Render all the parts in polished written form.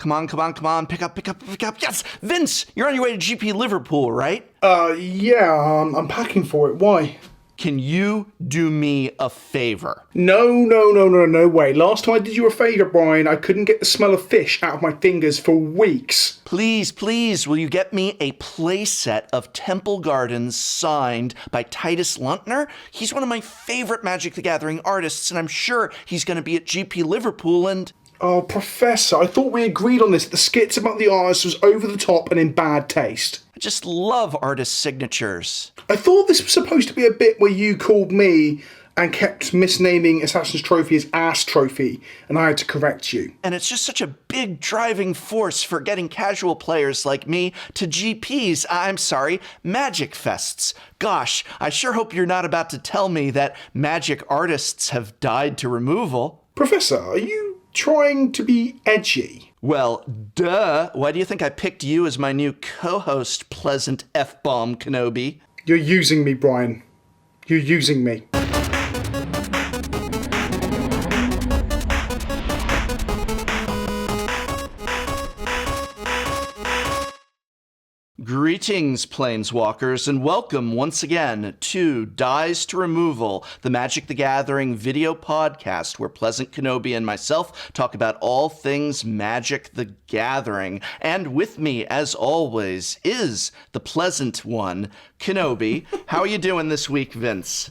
Come on, come on, come on. Pick up, pick up, pick up. Yes! Vince, you're on your way to GP Liverpool, right? Yeah, I'm packing for it. Why? Can you do me a favor? No way. Last time I did you a favour, Brian, I couldn't get the smell of fish out of my fingers for weeks. Please, will you get me a playset of Temple Gardens signed by Titus Luntner? He's one of my favorite Magic the Gathering artists, and I'm sure he's going to be at GP Liverpool and... Oh, Professor, I thought we agreed on this. The skits about the artist was over the top and in bad taste. I just love artist signatures. I thought this was supposed to be a bit where you called me and kept misnaming Assassin's Trophy as Ass Trophy, and I had to correct you. And it's just such a big driving force for getting casual players like me to MagicFests. Gosh, I sure hope you're not about to tell me that magic artists have died to removal. Professor, are you trying to be edgy? Well, duh. Why do you think I picked you as my new co-host, pleasant F-bomb Kenobi? You're using me, Brian. You're using me. Greetings, Planeswalkers, and welcome once again to Dies to Removal, the Magic the Gathering video podcast where Pleasant Kenobi and myself talk about all things Magic the Gathering. And with me, as always, is the pleasant one, Kenobi. How are you doing this week, Vince?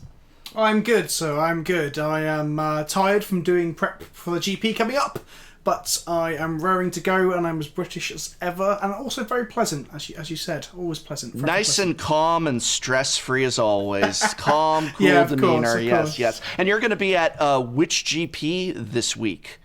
I'm good, sir. I'm good. I am tired from doing prep for the GP coming up. But I am raring to go, and I'm as British as ever, and also very pleasant, as you said. Always pleasant. Nice pleasant. And calm and stress-free as always. Calm, cool demeanor. Yes. And you're going to be at which GP this week?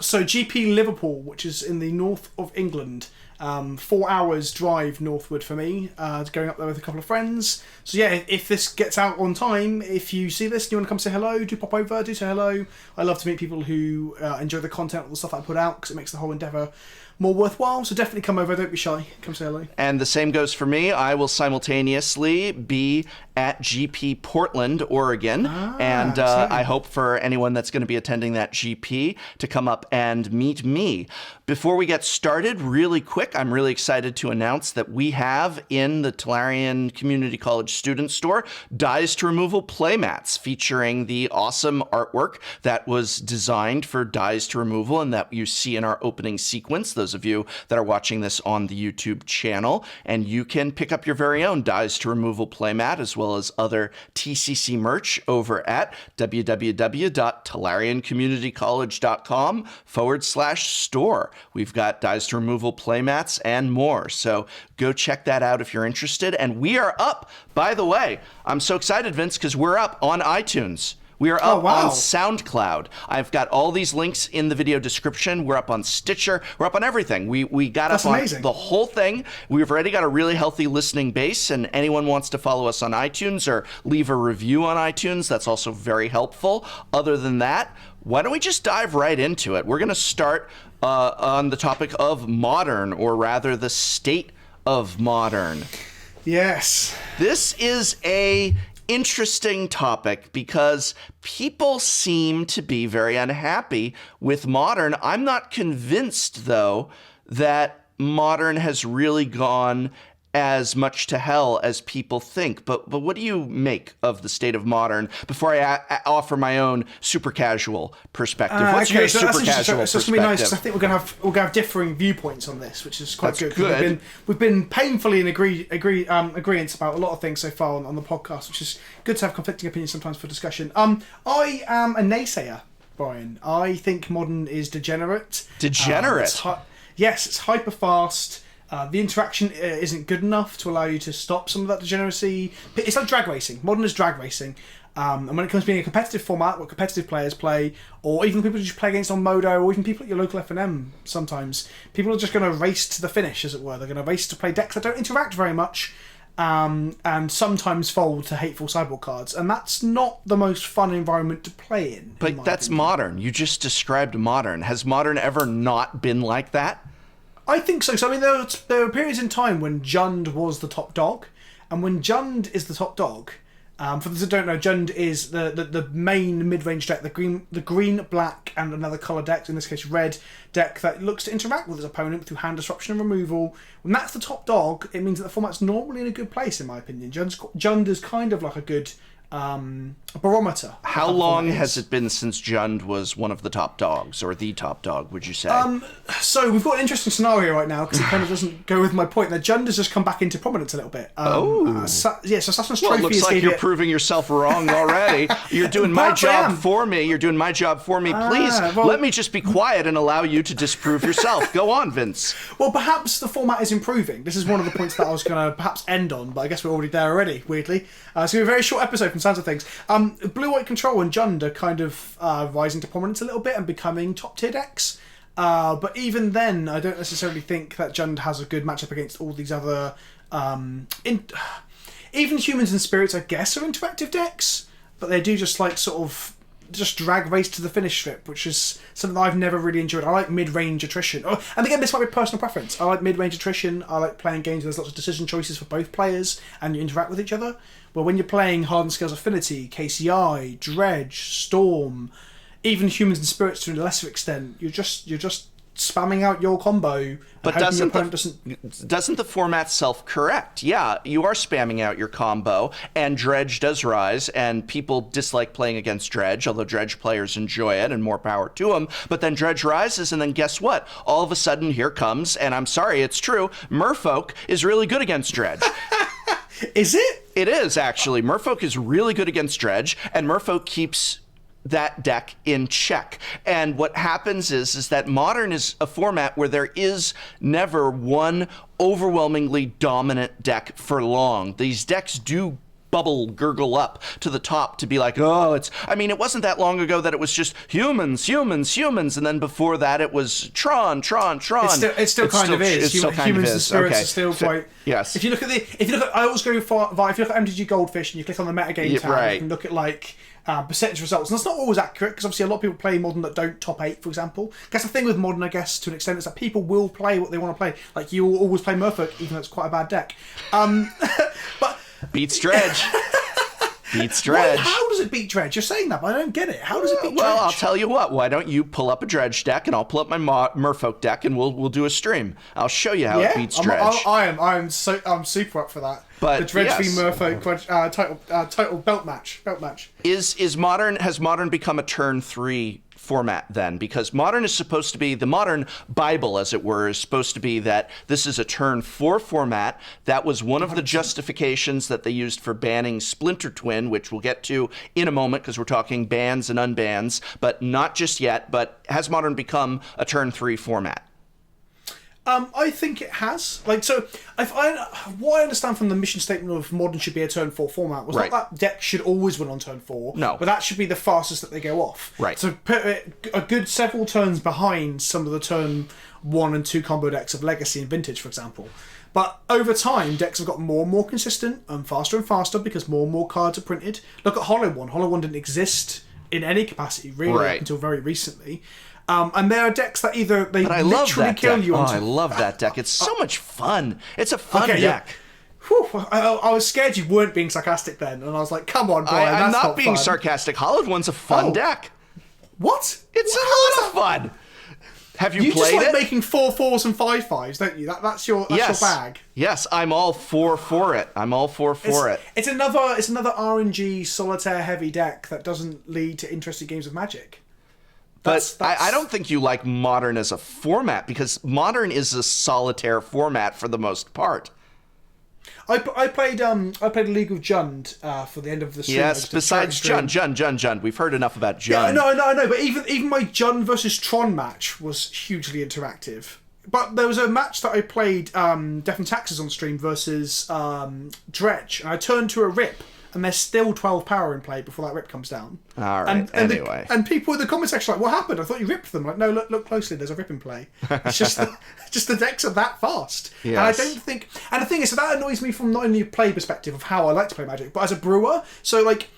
So GP Liverpool, which is in the north of England. 4 hours drive northward for me, going up there with a couple of friends. So yeah, if this gets out on time, if you see this and you want to come say hello, do pop over, do say hello. I love to meet people who enjoy the content, all the stuff I put out, because it makes the whole endeavour more worthwhile. So definitely come over, don't be shy, come say hello. And the same goes for me. I will simultaneously be at GP Portland, Oregon, and I hope for anyone that's going to be attending that GP to come up and meet me. Before we get started, really quick, I'm really excited to announce that we have in the Tolarian Community College student store Dies to Removal playmats featuring the awesome artwork that was designed for Dies to Removal and that you see in our opening sequence, those of you that are watching this on the YouTube channel. And you can pick up your very own Dies to Removal playmat as well as other TCC merch over at www.tolariancommunitycollege.com/store. We've got Dies to Removal playmats and more. So go check that out if you're interested. And we are up, by the way, I'm so excited, Vince, because we're up on iTunes. We are up on SoundCloud. I've got all these links in the video description. We're up on Stitcher. We're up on everything. We got up on the whole thing. We've already got a really healthy listening base, and anyone wants to follow us on iTunes or leave a review on iTunes, that's also very helpful. Other than that, why don't we just dive right into it? We're going to start on the topic of Modern, or rather the state of Modern. Yes. This is a interesting topic because people seem to be very unhappy with Modern. I'm not convinced, though, that Modern has really gone as much to hell as people think. But what do you make of the state of Modern before I offer my own super casual perspective? What's your super casual perspective? So it's gonna be nice because I think we're gonna have differing viewpoints on this, which is quite good. We've been painfully in agreement about a lot of things so far on the podcast, which is good to have conflicting opinions sometimes for discussion. I am a naysayer, Brian. I think Modern is degenerate. Degenerate? Yes, it's hyper fast. The interaction isn't good enough to allow you to stop some of that degeneracy. It's like drag racing. Modern is drag racing. And when it comes to being a competitive format where competitive players play, or even people you just play against on Modo, or even people at your local F&M sometimes, people are just going to race to the finish, as it were. They're going to race to play decks that don't interact very much, and sometimes fold to hateful sideboard cards. And that's not the most fun environment to play in. But that's opinion. Modern. You just described Modern. Has Modern ever not been like that? I think so. So I mean, there were periods in time when Jund was the top dog, and when Jund is the top dog, For those who don't know, Jund is the main mid-range deck, the green, black, and another colour deck, in this case red deck, that looks to interact with its opponent through hand disruption and removal. When that's the top dog, it means that the format's normally in a good place, in my opinion. Jund is kind of like a good barometer. How long has it been since Jund was one of the top dogs, or the top dog, would you say? So we've got an interesting scenario right now, because it kind of doesn't go with my point. That Jund has just come back into prominence a little bit. So Assassin's Trophy it looks like you're proving yourself wrong already. You're doing my job for me. You're doing my job for me. Please, let me just be quiet and allow you to disprove yourself. Go on, Vince. Well, perhaps the format is improving. This is one of the points that I was going to perhaps end on, but I guess we're already there already, weirdly. It's going to be a very short episode from sounds of things. Blue-White Control and Jund are kind of rising to prominence a little bit and becoming top-tier decks. But even then, I don't necessarily think that Jund has a good matchup against all these other... even Humans and Spirits, I guess, are interactive decks, but they do just just drag race to the finish strip, which is something that I've never really enjoyed. I like mid-range attrition. And again, this might be personal preference. I like mid-range attrition. I like playing games where there's lots of decision choices for both players and you interact with each other. But when you're playing Hardened Scales Affinity, KCI, Dredge, Storm, even Humans and Spirits to a lesser extent, you're just spamming out your combo. But doesn't the format self-correct? Yeah, you are spamming out your combo, and Dredge does rise, and people dislike playing against Dredge, although Dredge players enjoy it, and more power to them. But then Dredge rises, and then guess what? All of a sudden, here comes, and I'm sorry, it's true, Merfolk is really good against Dredge. Is it? It is, actually. Merfolk is really good against Dredge, and Merfolk keeps that deck in check. And what happens is that Modern is a format where there is never one overwhelmingly dominant deck for long. These decks do gurgle up to the top to be like, it wasn't that long ago that it was just humans, and then before that it was Tron. It still kind of is. Humans and Spirits are still quite... Yes. If you look at I always go for, if you look at MTG Goldfish and you click on the metagame tab, you can look at percentage results. And that's not always accurate, because obviously a lot of people play Modern that don't top 8, for example. I guess the thing with Modern, I guess, to an extent, is that people will play what they want to play. Like, you will always play Merfolk, even though it's quite a bad deck. But... Beats Dredge. Beats Dredge. How does it beat Dredge? You're saying that, but I don't get it. How does it beat Dredge? Well, I'll tell you what. Why don't you pull up a Dredge deck, and I'll pull up my Merfolk deck, and we'll do a stream. I'll show you how it beats Dredge. I'm super up for that. But the Dredge v Merfolk title belt match. Has Modern become a turn 3 format then? Because Modern is supposed to be, the Modern Bible, as it were, is supposed to be that this is a turn 4 format. That was one of the justifications that they used for banning Splinter Twin, which we'll get to in a moment, because we're talking bans and unbans, but not just yet. But has Modern become a turn 3 format? I think it has. What I understand from the mission statement of Modern should be a turn 4 format was not that deck should always win on turn 4. No. But that should be the fastest that they go off. Right. So put it a good several turns behind some of the turn 1 and 2 combo decks of Legacy and Vintage, for example. But over time, decks have got more and more consistent and faster because more and more cards are printed. Look at Hollow One. Hollow One didn't exist in any capacity, really, up until very recently. And there are decks that either they literally kill you on. I love that deck. It's so much fun. It's a fun deck. Yeah. Whew, I was scared you weren't being sarcastic then, and I was like, "Come on, Brian, I'm that's not being fun. sarcastic. Hollowed One's a fun deck. What? It's a lot of fun. Have you played just like it? making 4/4s and 5/5s, don't you? That's your bag. Yes, I'm all for it. I'm all for it. It's another RNG solitaire heavy deck that doesn't lead to interesting games of Magic. But I don't think you like Modern as a format, because Modern is a solitaire format for the most part. I played a League of Jund for the end of the stream. Yes, besides Jund. We've heard enough about Jund. Yeah, no. But even my Jund versus Tron match was hugely interactive. But there was a match that I played, Death and Taxes on stream versus Dredge, and I turned to a Rip. And there's still 12 power in play before that Rip comes down. All right, anyway. And people in the comment section are like, what happened? I thought you ripped them. Like, no, look closely, there's a Rip in play. It's just the decks are that fast. Yes. And I don't think... And the thing is, so that annoys me from not only a play perspective of how I like to play Magic, but as a brewer. So, like,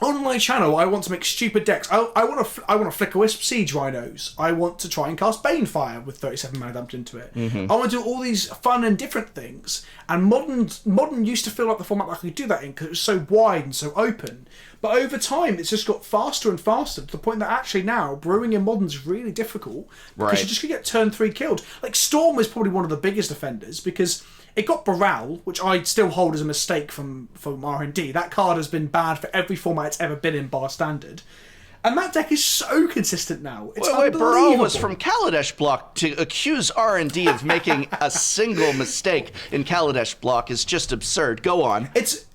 on my channel, I want to make stupid decks. I want to flicker wisp siege rhinos. I want to try and cast Banefire with 37 mana dumped into it. I want to do all these fun and different things. And modern used to feel like the format that I could do that in because it was so wide and so open. But over time, it's just got faster and faster to the point that actually now brewing in modern is really difficult because you're just gonna get turn 3 killed. Like Storm is probably one of the biggest offenders because it got Baral, which I still hold as a mistake from R&D. That card has been bad for every format it's ever been in, bar standard. And that deck is so consistent now. It's unbelievable. Baral was from Kaladesh block. To accuse R&D of making a single mistake in Kaladesh block is just absurd. Go on. It's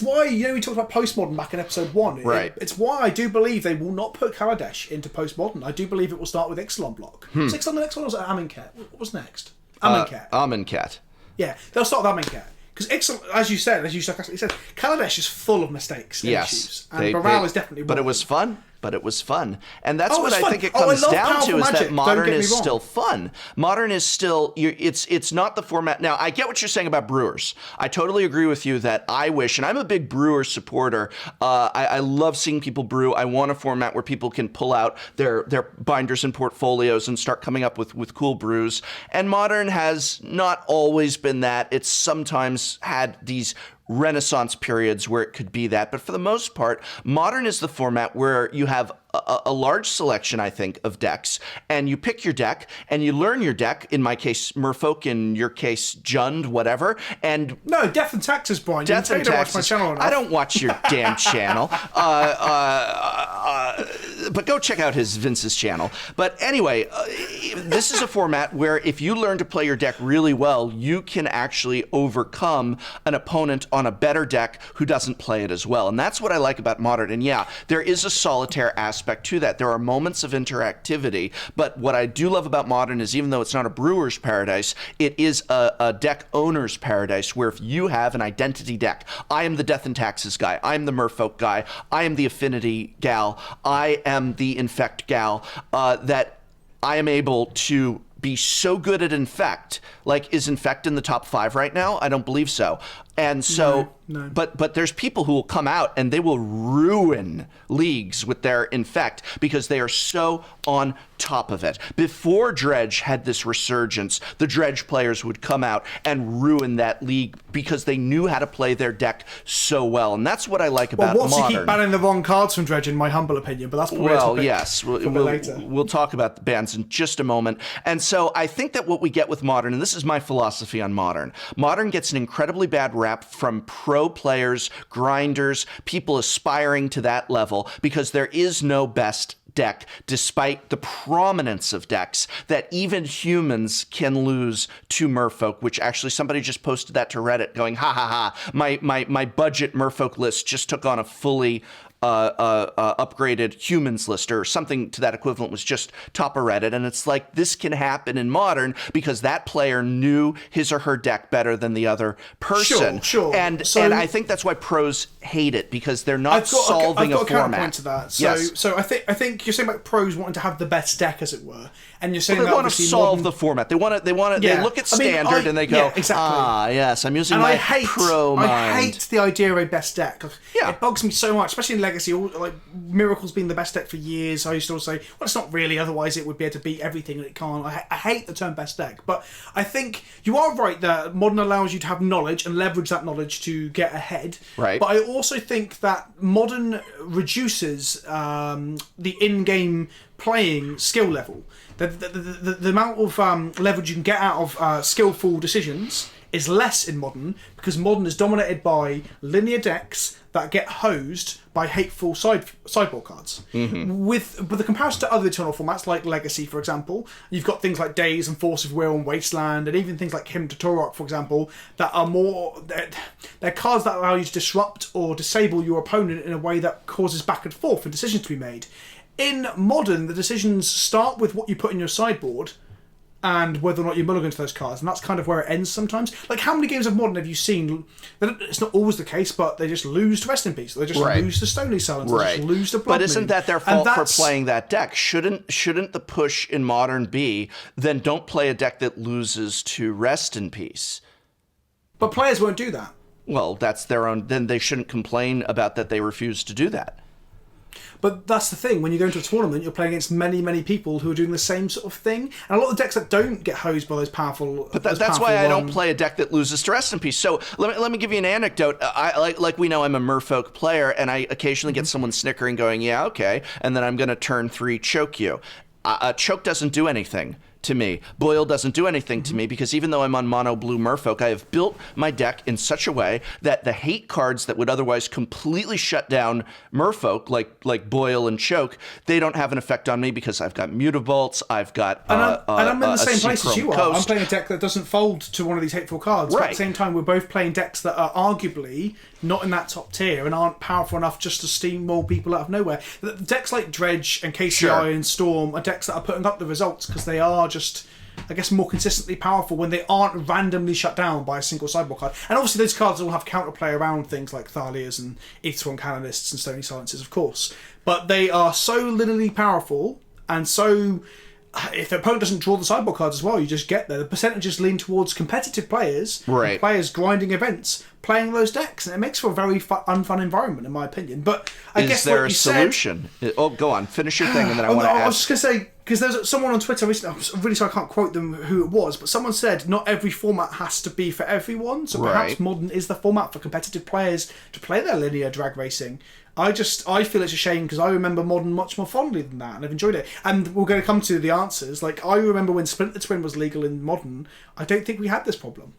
why, we talked about postmodern back in episode 1. Right. It's why I do believe they will not put Kaladesh into postmodern. I do believe it will start with Ixalan block. Was Ixalan the next one or was it Amonkhet? What was next? Amonkhet. Amonkhet. Yeah, they'll start with Amonkhet. Because Ixalan, as you sarcastically said, Kaladesh is full of mistakes and issues. And Baral is definitely one. But it was fun. And that's what I fun. think it comes down to, is magic. that modern is still fun. Modern is still, it's not the format. Now, I get what you're saying about brewers. I totally agree with you that I wish, and I'm a big brewer supporter. I love seeing people brew. I want a format where people can pull out their binders and portfolios and start coming up with cool brews. And modern has not always been that. It's sometimes had these renaissance periods where it could be that, but for the most part, modern is the format where you have a large selection, I think, of decks, and you pick your deck, and you learn your deck, in my case, Merfolk, in your case, Jund, whatever, and... No, Death and Taxes, Brian. Death and Taxes. Watch my channel enough. I don't watch your damn channel. But go check out Vince's channel. But anyway, this is a format where if you learn to play your deck really well, you can actually overcome an opponent on a better deck who doesn't play it as well. And that's what I like about modern. And yeah, there is a solitaire aspect to that. There are moments of interactivity, but what I do love about modern is, even though it's not a brewer's paradise, it is a deck owner's paradise, where if you have an identity deck, I am the Death and Taxes guy, I am the Merfolk guy, I am the Affinity gal, I am the Infect gal, that I am able to be so good at Infect. Like, is Infect in the top 5 right now? I don't believe so. And so, no. But there's people who will come out and they will ruin leagues with their Infect because they are so on top of it. Before Dredge had this resurgence, the Dredge players would come out and ruin that league because they knew how to play their deck so well. And that's what I like about modern. You keep banning the wrong cards from Dredge, in my humble opinion, but that's probably a topic yes, we'll talk about the bans in just a moment. And so I think that what we get with modern, and this is my philosophy on modern gets an incredibly bad rap from pro players, grinders, people aspiring to that level, because there is no best deck, despite the prominence of decks, that even humans can lose to Merfolk, which actually somebody just posted that to Reddit going, ha ha ha, my budget Merfolk list just took on a fully upgraded humans list, or something to that equivalent, was just top of Reddit. And it's like, this can happen in modern because that player knew his or her deck better than the other person. Sure. And I think that's why pros hate it, because they're not solving a format. I've got a counterpoint to that. So I think you're saying about pros wanting to have the best deck, as it were, and you're saying they want to solve the format. They want to. They look at standard and they go, exactly. Yes, I'm using my pro mind. I hate the idea of a best deck. Yeah. It bugs me so much, especially in Legacy. Like, Miracle's been the best deck for years. I used to always say, well, it's not really, otherwise it would be able to beat everything, and it can't. I hate the term best deck, but I think you are right that modern allows you to have knowledge and leverage that knowledge to get ahead. Right. But I also think that modern reduces the in-game playing skill level. The amount of leverage you can get out of skillful decisions is less in modern, because modern is dominated by linear decks that get hosed by hateful sideboard cards. Mm-hmm. With the comparison to other Eternal formats like Legacy, for example, you've got things like Days and Force of Will and Wasteland, and even things like Hymn to Torok, for example, that are more... They're cards that allow you to disrupt or disable your opponent in a way that causes back and forth and decisions to be made. In Modern, the decisions start with what you put in your sideboard and whether or not you mulligan to those cards, and that's kind of where it ends sometimes. Like, how many games of Modern have you seen? It's not always the case, but they just lose to Rest in Peace. They just lose to Stony Silence. They just lose to Blood But isn't Moon. that their fault for playing that deck? Shouldn't the push in Modern be, then don't play a deck that loses to Rest in Peace? But players won't do that. Well, that's their own. Then they shouldn't complain about that they refuse to do that. But that's the thing, when you go into a tournament, you're playing against many, many people who are doing the same sort of thing. And a lot of decks that don't get hosed by those powerful... But that's why I don't play a deck that loses to Rest in Peace. So let me give you an anecdote. Like we know, I'm a Merfolk player, and I occasionally get someone snickering going, yeah, okay, and then I'm going to turn 3 choke you. Choke doesn't do anything to me. Boil doesn't do anything to me, because even though I'm on mono blue Merfolk, I have built my deck in such a way that the hate cards that would otherwise completely shut down Merfolk, like Boil and Choke, they don't have an effect on me because I've got Mutabolts, I've got and I'm in the same place as Seachrome you are. Coast. I'm playing a deck that doesn't fold to one of these hateful cards. But at the same time, we're both playing decks that are arguably not in that top tier and aren't powerful enough just to steamroll people out of nowhere. The decks like Dredge and KCI and Storm are decks that are putting up the results because they are just, I guess, more consistently powerful when they aren't randomly shut down by a single sideboard card. And obviously those cards all have counterplay around things like Thalias and Aetheron Canonists and Stony Silences, of course. But they are so linearly powerful, and so... if the opponent doesn't draw the sideboard cards as well, you just get there. The percentages lean towards competitive players, and players grinding events, playing those decks, and it makes for a very unfun environment, in my opinion. But I guess there a solution? Go on, finish your thing, and then I want to ask. I was just going to say, because there's someone on Twitter recently, I'm really sorry I can't quote them who it was, but someone said not every format has to be for everyone, so perhaps Modern is the format for competitive players to play their linear drag racing. I feel it's a shame because I remember Modern much more fondly than that, and I've enjoyed it. And we're going to come to the answers. Like, I remember when Split the Twin was legal in Modern, I don't think we had this problem.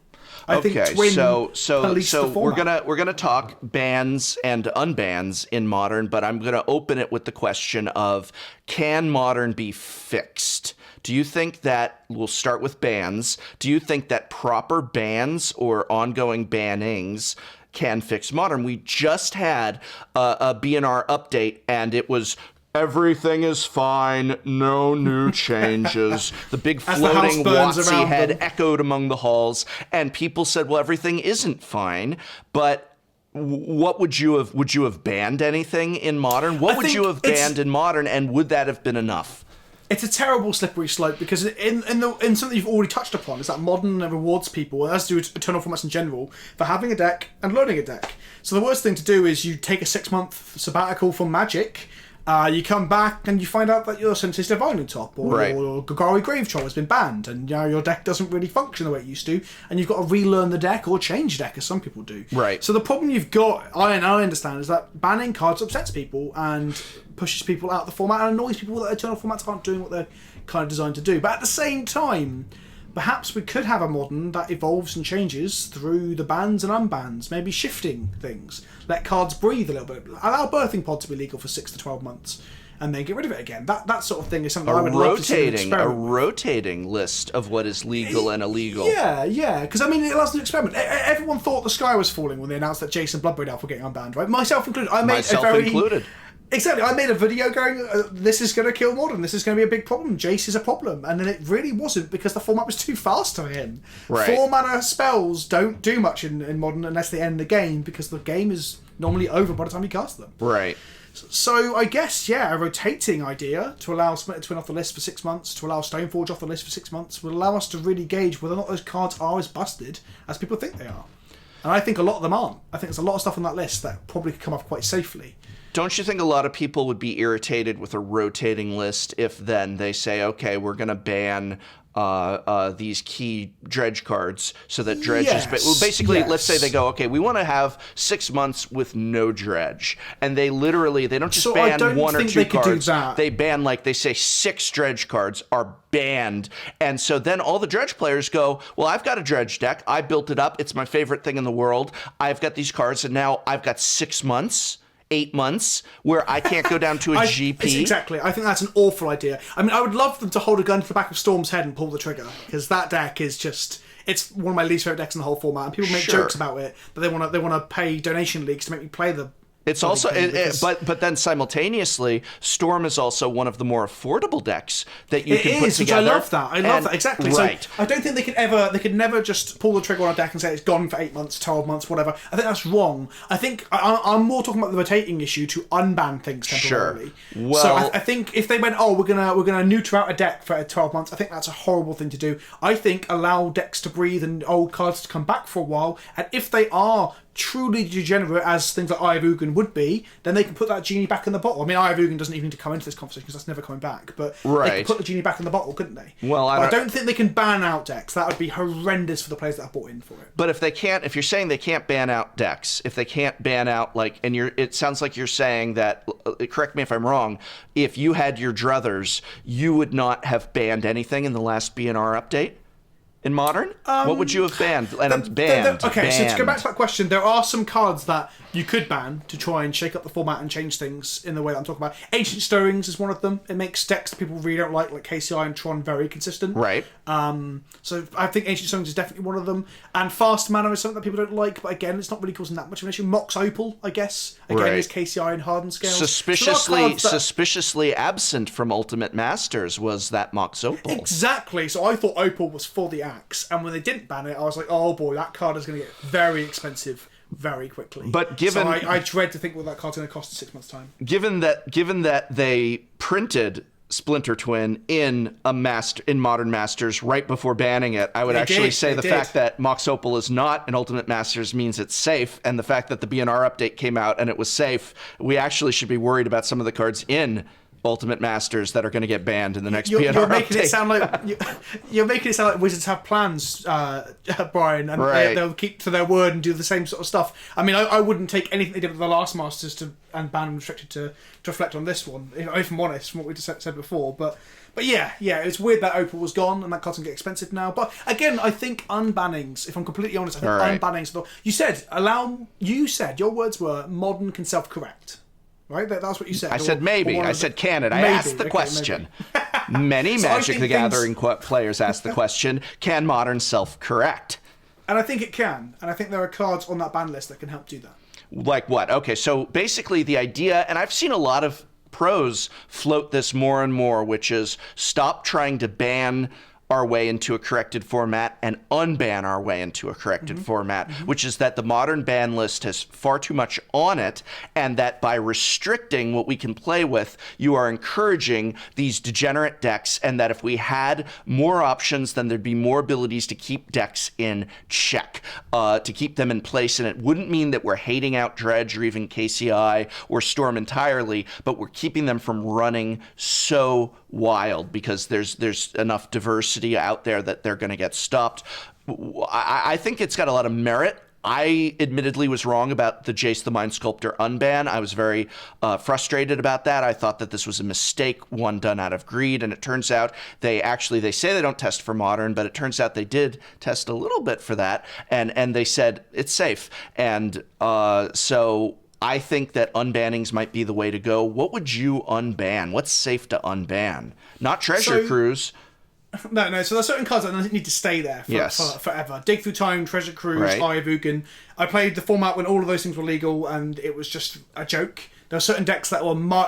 I think Twin policed the format. we're gonna talk bans and unbans in Modern, but I'm gonna open it with the question of, can Modern be fixed? Do you think that, we'll start with bans, do you think that proper bans or ongoing bannings can fix Modern? We just had a BNR update, and it was everything is fine, no new changes. The big floating WotC head echoed among the halls, and people said, well, everything isn't fine, but what would you have banned anything in Modern? What would you have banned in Modern, and would that have been enough? It's a terrible slippery slope, because in something you've already touched upon is that Modern rewards people, as do Eternal formats in general, for having a deck and learning a deck. So the worst thing to do is you take a 6-month sabbatical from Magic, you come back and you find out that your Sensitive Divining Top or your Golgari Grave Troll has been banned, and your deck doesn't really function the way it used to, and you've got to relearn the deck or change deck, as some people do. Right. So the problem you've got, I understand, is that banning cards upsets people and pushes people out of the format and annoys people that Eternal formats aren't doing what they're kind of designed to do. But at the same time, perhaps we could have a Modern that evolves and changes through the bans and unbans, maybe shifting things. Let cards breathe a little bit. Allow Birthing Pod to be legal for 6 to 12 months, and then get rid of it again. That sort of thing is something I would love to see an experiment. A rotating list of what is legal and illegal. Yeah. Because, I mean, it allows an experiment. Everyone thought the sky was falling when they announced that Jason Bloodbraid Elf were getting unbanned, right? Myself included. Included. Exactly. I made a video going, this is going to kill Modern, this is going to be a big problem, Jace is a problem. And then it really wasn't, because the format was too fast for him. Right. 4-mana spells don't do much in Modern unless they end the game, because the game is normally over by the time you cast them. Right. So I guess, a rotating idea to allow Splinter Twin off the list for 6 months, to allow Stoneforge off the list for 6 months, will allow us to really gauge whether or not those cards are as busted as people think they are. And I think a lot of them aren't. I think there's a lot of stuff on that list that probably could come off quite safely. Don't you think a lot of people would be irritated with a rotating list if then they say, okay, we're going to ban these key Dredge cards so that Dredge is... Basically, let's say they go, okay, we want to have 6 months with no Dredge. And they don't just ban 1 or 2 cards. They ban, they say 6 Dredge cards are banned. And so then all the Dredge players go, well, I've got a Dredge deck. I built it up. It's my favorite thing in the world. I've got these cards, and now I've got 6 months... 8 months where I can't go down to a GP. Exactly. I think that's an awful idea. I mean, I would love them to hold a gun to the back of Storm's head and pull the trigger, because that deck is just... It's one of my least favourite decks in the whole format, and people make jokes about it, but they want to pay donation leagues to make me play the... It's also, but then simultaneously, Storm is also one of the more affordable decks that you can put together. Which I love that. I love that, exactly. Right. So I don't think they could never just pull the trigger on a deck and say it's gone for 8 months, 12 months, whatever. I think that's wrong. I think I'm more talking about the rotating issue to unban things temporarily. Sure. Well, so I think if they went, we're gonna neuter out a deck for 12 months, I think that's a horrible thing to do. I think allow decks to breathe and old cards to come back for a while, and if they are truly degenerate as things like Eye of Ugin would be, then they can put that genie back in the bottle. I mean, Eye of Ugin doesn't even need to come into this conversation because that's never coming back. But they can put the genie back in the bottle, couldn't they? Well, I don't think they can ban out decks. That would be horrendous for the players that have bought in for it. But if they can't, if you're saying they can't ban out decks, if they can't ban out it sounds like you're saying that. Correct me if I'm wrong. If you had your druthers, you would not have banned anything in the last BNR update. In Modern? What would you have banned? And banned. So to go back to that question, there are some cards that you could ban to try and shake up the format and change things in the way that I'm talking about. Ancient Stirrings is one of them. It makes decks that people really don't like KCI and Tron, very consistent. Right. So I think Ancient Stirrings is definitely one of them. And Fast Mana is something that people don't like, but again, it's not really causing that much of an issue. Mox Opal, I guess, again, is KCI and Hardened Scales. Suspiciously absent from Ultimate Masters was that Mox Opal. Exactly. So I thought Opal was for the axe, and when they didn't ban it, I was like, oh boy, that card is going to get very expensive very quickly. But given, so I dread to think what that card's going to cost in 6 months' time. Given that they printed Splinter Twin in Modern Masters right before banning it, I would say the fact that Mox Opal is not in Ultimate Masters means it's safe, and the fact that the BNR update came out and it was safe, we actually should be worried about some of the cards in Ultimate Masters that are going to get banned in the next BNR you're making update. It sound like you're making it sound like Wizards have plans, Brian, and they'll keep to their word and do the same sort of stuff. I mean, I wouldn't take anything they did with the last Masters and ban and restricted to reflect on this one, if I'm honest, from what we just said before. But yeah, it's weird that Opal was gone and that card's going to get expensive now. But again, I think unbannings, if I'm completely honest, unbannings. You said your words were Modern can self-correct. Right? That's what you said. I said maybe. I said can it. I asked the question. Many Magic the Gathering players asked the question, can Modern self-correct? And I think it can. And I think there are cards on that ban list that can help do that. Like what? Okay, so basically the idea, and I've seen a lot of pros float this more and more, which is stop trying to ban our way into a corrected format and unban our way into a corrected format, which is that the Modern ban list has far too much on it, and that by restricting what we can play with, you are encouraging these degenerate decks, and that if we had more options, then there'd be more abilities to keep decks in check, to keep them in place, and it wouldn't mean that we're hating out Dredge or even KCI or Storm entirely, but we're keeping them from running so wild because there's enough diversity out there that they're going to get stopped. I think it's got a lot of merit. I admittedly was wrong about the Jace the Mind Sculptor unban. I was very frustrated about that. I thought that this was a mistake, one done out of greed, and it turns out they say they don't test for Modern, but it turns out they did test a little bit for that, and they said it's safe. And so I think that unbannings might be the way to go. What would you unban? What's safe to unban? Not Treasure Cruise. No. So there's certain cards that need to stay there for forever. Dig Through Time, Treasure Cruise, Eye of Ugin. I played the format when all of those things were legal, and it was just a joke. There were certain decks that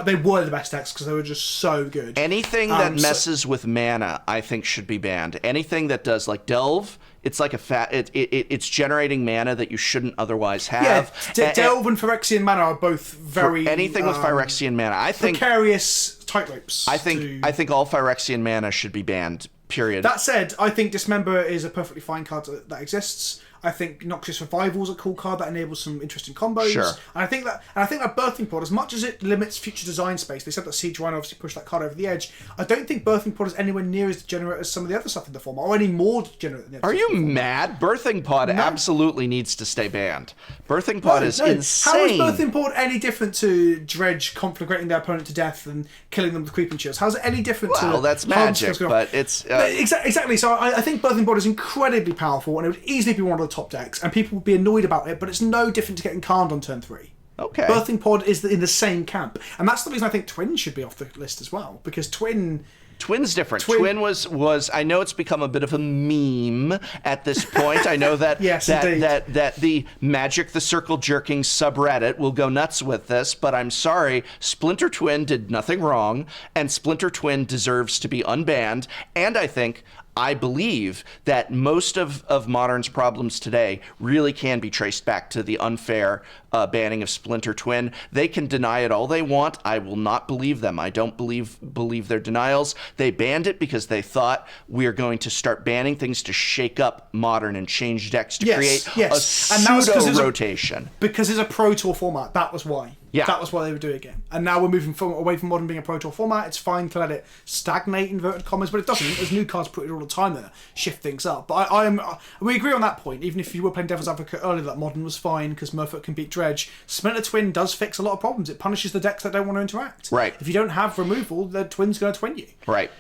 they were the best decks because they were just so good. Anything that messes with mana, I think, should be banned. Anything that does, like Delve, it's like it's generating mana that you shouldn't otherwise have. Yeah, Delve and Phyrexian mana are both very anything with Phyrexian mana. I think precarious tightropes. I think all Phyrexian mana should be banned. Period. That said, I think Dismember is a perfectly fine card that exists. I think Noxious Revival is a cool card that enables some interesting combos. Sure. And I think that Birthing Pod, as much as it limits future design space, they said that Siege Rhino obviously pushed that card over the edge. I don't think Birthing Pod is anywhere near as degenerate as some of the other stuff in the format, or any more degenerate than the other. Are you mad? Birthing Pod absolutely needs to stay banned. Birthing Pod is insane. How is Birthing Pod any different to Dredge conflagrating their opponent to death and killing them with creeping chills? How's it any different to... Well, that's Magic, but it's... Exactly. So I think Birthing Pod is incredibly powerful, and it would easily be one of the top decks, and people would be annoyed about it, but it's no different to getting Karned on turn 3. Okay. Birthing Pod is in the same camp, and that's the reason I think Twin should be off the list as well, because Twin's different. Twin was I know it's become a bit of a meme at this point. I know that that the Magic the Circle Jerking subreddit will go nuts with this, but I'm sorry, Splinter Twin did nothing wrong, and Splinter Twin deserves to be unbanned, and I think I believe that most of Modern's problems today really can be traced back to the unfair banning of Splinter Twin. They can deny it all they want. I will not believe them. I don't believe their denials. They banned it because they thought we're going to start banning things to shake up Modern and change decks to create a pseudo-rotation. Because it's a Pro Tour format, that was why. Yeah. That was why they were doing it. And now we're moving away from Modern being a Pro Tour format. It's fine to let it stagnate, inverted commas, but it doesn't. There's new cards put in all the time that shift things up. But we agree on that point, even if you were playing Devil's Advocate earlier, that Modern was fine because Merfolk can beat Dredge. Splinter Twin does fix a lot of problems. It punishes the decks that don't want to interact. Right. If you don't have removal, the Twin's going to twin you. Right.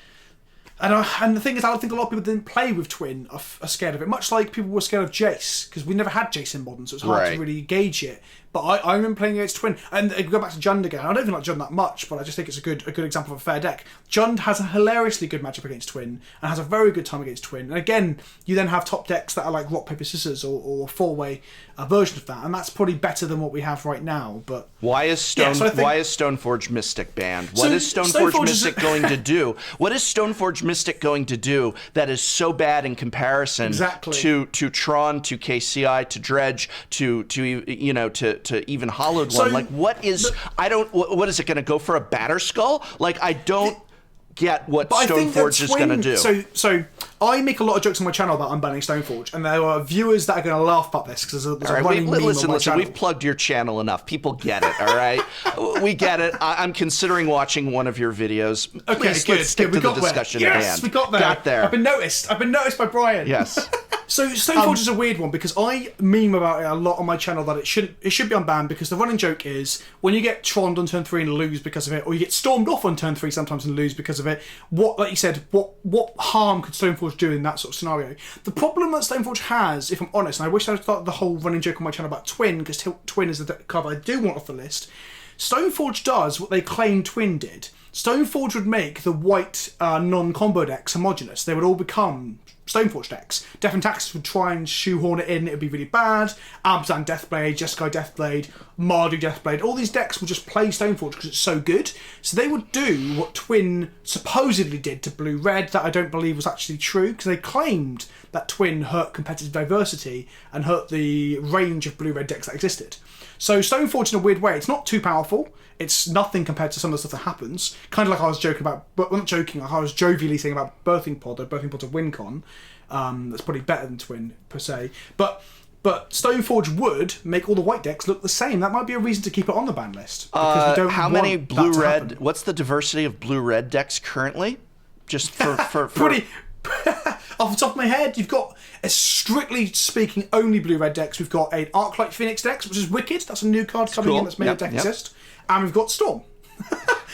And the thing is, I don't think a lot of people didn't play with Twin are scared of it. Much like people were scared of Jace, because we never had Jace in Modern, so it's hard to really gauge it. But I remember playing against Twin, and go back to Jund again. I don't even like Jund that much, but I just think it's a good example of a fair deck. Jund has a hilariously good matchup against Twin, and has a very good time against Twin. And again, you then have top decks that are like Rock, Paper, Scissors, or a four-way version of that, and that's probably better than what we have right now. But why is Stoneforge Mystic banned? What is Stoneforge Mystic going to do? What is Stoneforge Mystic going to do that is so bad in comparison to Tron, to KCI, to Dredge, to even Hollowed One? Like, what is it going to go for a Batter Skull? Like, I don't get what Stoneforge is going to do. So I make a lot of jokes on my channel about unbanning Stoneforge, and there are viewers that are going to laugh about this because there's a running meme on my channel. We've plugged your channel enough. People get it, all right? We get it. I'm considering watching one of your videos. Okay, Please, good. Let's stick to the discussion at hand. Yes, we got there. Got there. I've been noticed by Brian. Yes. So Stoneforge is a weird one because I meme about it a lot on my channel that it should be unbanned because the running joke is when you get troned on turn 3 and lose because of it, or you get stormed off on turn 3 sometimes and lose because of it, like you said, what harm could Stoneforge do in that sort of scenario? The problem that Stoneforge has, if I'm honest, and I wish I started the whole running joke on my channel about Twin, because Twin is the card I do want off the list. Stoneforge does what they claim Twin did. Stoneforge would make the white non-combo decks homogenous. They would all become Stoneforge decks. Death and Taxes would try and shoehorn it in, it would be really bad. Abzan Deathblade, Jeskai Deathblade, Mardu Deathblade, all these decks would just play Stoneforge because it's so good. So they would do what Twin supposedly did to Blue-Red, that I don't believe was actually true, because they claimed that Twin hurt competitive diversity and hurt the range of Blue-Red decks that existed. So Stoneforge, in a weird way, it's not too powerful. It's nothing compared to some of the stuff that happens. Kind of like I was joking about, but not joking, like I was jovially saying about Birthing Pod, or Birthing Pod to WinCon. That's probably better than Twin, per se. But Stoneforge would make all the white decks look the same. That might be a reason to keep it on the ban list. How many blue-red... What's the diversity of blue-red decks currently? Just for Pretty... Off the top of my head, you've got, strictly speaking, only blue-red decks. We've got an Arclight Phoenix deck, which is wicked. That's a new card coming in that's made a deck exist. And we've got Storm.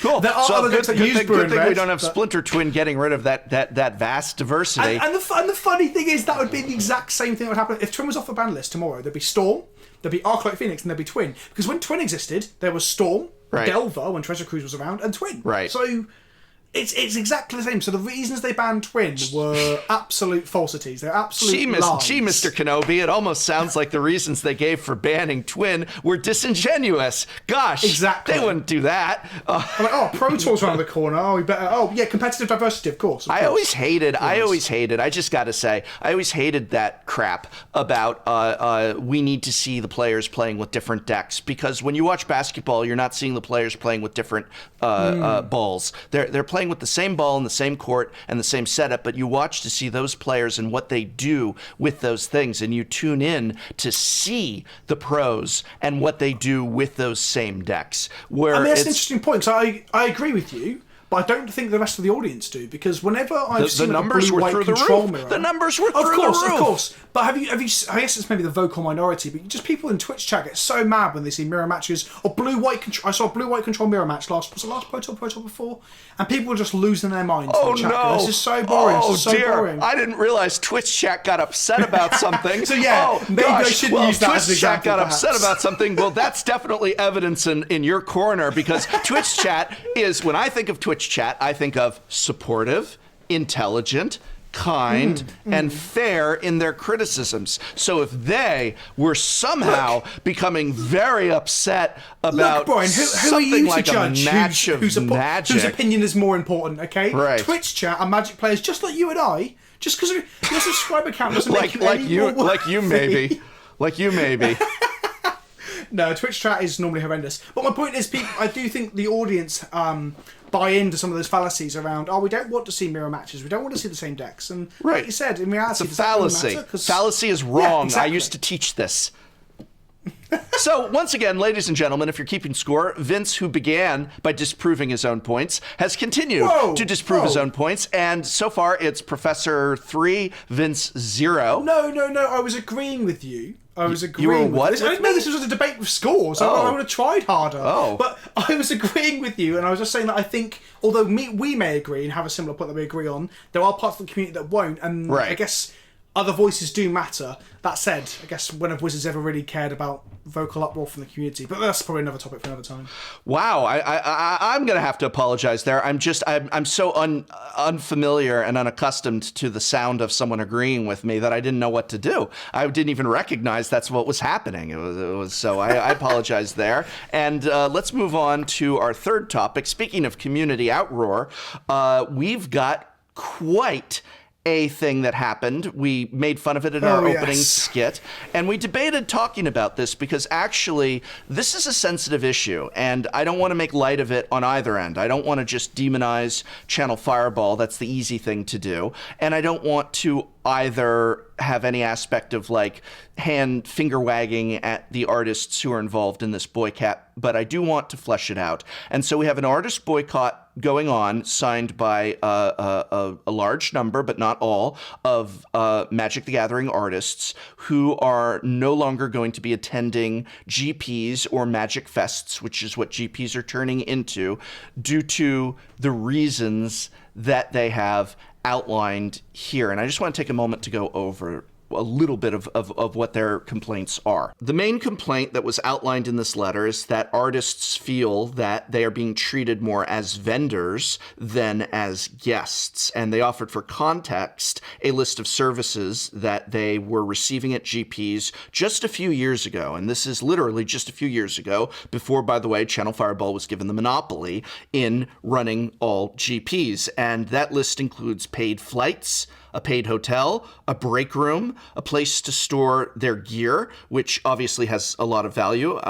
Cool. There are other decks that use blue and good thing red, we don't have Splinter Twin getting rid of that vast diversity. And the funny thing is, that would be the exact same thing that would happen if Twin was off the ban list tomorrow. There'd be Storm, there'd be Arclight Phoenix, and there'd be Twin. Because when Twin existed, there was Storm, Delver when Treasure Cruise was around, and Twin. Right. So it's exactly the same. So the reasons they banned Twin were absolute falsities. They're absolute lies. Gee, Mr. Kenobi, it almost sounds like the reasons they gave for banning Twin were disingenuous. Gosh, exactly. They wouldn't do that. Like, Pro Tour's around the corner. Oh, we better. Oh, yeah, competitive diversity, of course. I always hated. I just got to say, I always hated that crap about we need to see the players playing with different decks, because when you watch basketball, you're not seeing the players playing with different balls. They're playing with the same ball in the same court and the same setup, but you watch to see those players and what they do with those things, and you tune in to see the pros and what they do with those same decks. Where that's an interesting point. So I agree with you, but I don't think the rest of the audience do, because whenever I've seen the numbers were through the roof. The numbers were through the roof. Of course. But have you? I guess it's maybe the vocal minority, but just people in Twitch chat get so mad when they see mirror matches or blue-white control. I saw a blue-white control mirror match was the last Pro Tour before? And people were just losing their minds. Oh in the chat. no! This is so boring. Oh so dear! Boring. I didn't realize Twitch chat got upset about something. So yeah, maybe I shouldn't use that as an example. Twitch chat got upset about something. Well, that's definitely evidence in your corner, because Twitch chat is, when I think of Twitch chat, I think of supportive, intelligent, kind, and fair in their criticisms. So if they were somehow becoming very upset about Brian, who are you like to judge a match of whose Magic, opinion is more important, okay? Right. Twitch chat are Magic players just like you and I, Just because your subscriber count doesn't like make you any more worthy. Like you maybe. No, Twitch chat is normally horrendous. But my point is, I do think the audience buy into some of those fallacies around, we don't want to see mirror matches, we don't want to see the same decks. And right. like you said, in reality, it's a fallacy. Fallacy is wrong. Yeah, exactly. I used to teach this. So, once again, ladies and gentlemen, if you're keeping score, Vince, who began by disproving his own points, has continued to disprove his own points, and so far it's Professor 3, Vince 0. No, I was agreeing with you. I was agreeing. You were what? I didn't know this was a debate with scores. I would have tried harder. But I was agreeing with you, and I was just saying that I think, although we may agree and have a similar point that we agree on, there are parts of the community that won't, and I guess other voices do matter. That said, I guess when have Wizards ever really cared about vocal uproar from the community? But that's probably another topic for another time. Wow, I'm going to have to apologize there. I'm so unfamiliar and unaccustomed to the sound of someone agreeing with me that I didn't know what to do. I didn't even recognize that's what was happening. It was so I apologize there. And let's move on to our third topic. Speaking of community outroar, we've got quite a thing that happened. We made fun of it in our opening skit, and we debated talking about this because actually this is a sensitive issue, and I don't want to make light of it on either end. I don't want to just demonize Channel Fireball. That's the easy thing to do. And I don't want to either have any aspect of like finger wagging at the artists who are involved in this boycott, but I do want to flesh it out. And so we have an artist boycott going on, signed by a large number, but not all, of Magic the Gathering artists who are no longer going to be attending GPs or MagicFests, which is what GPs are turning into, due to the reasons that they have outlined here. And I just want to take a moment to go over a little bit of what their complaints are. The main complaint that was outlined in this letter is that artists feel that they are being treated more as vendors than as guests. And they offered for context a list of services that they were receiving at GPs just a few years ago. And this is literally just a few years ago, before, by the way, Channel Fireball was given the monopoly in running all GPs. And that list includes paid flights, a paid hotel, a break room, a place to store their gear, which obviously has a lot of value,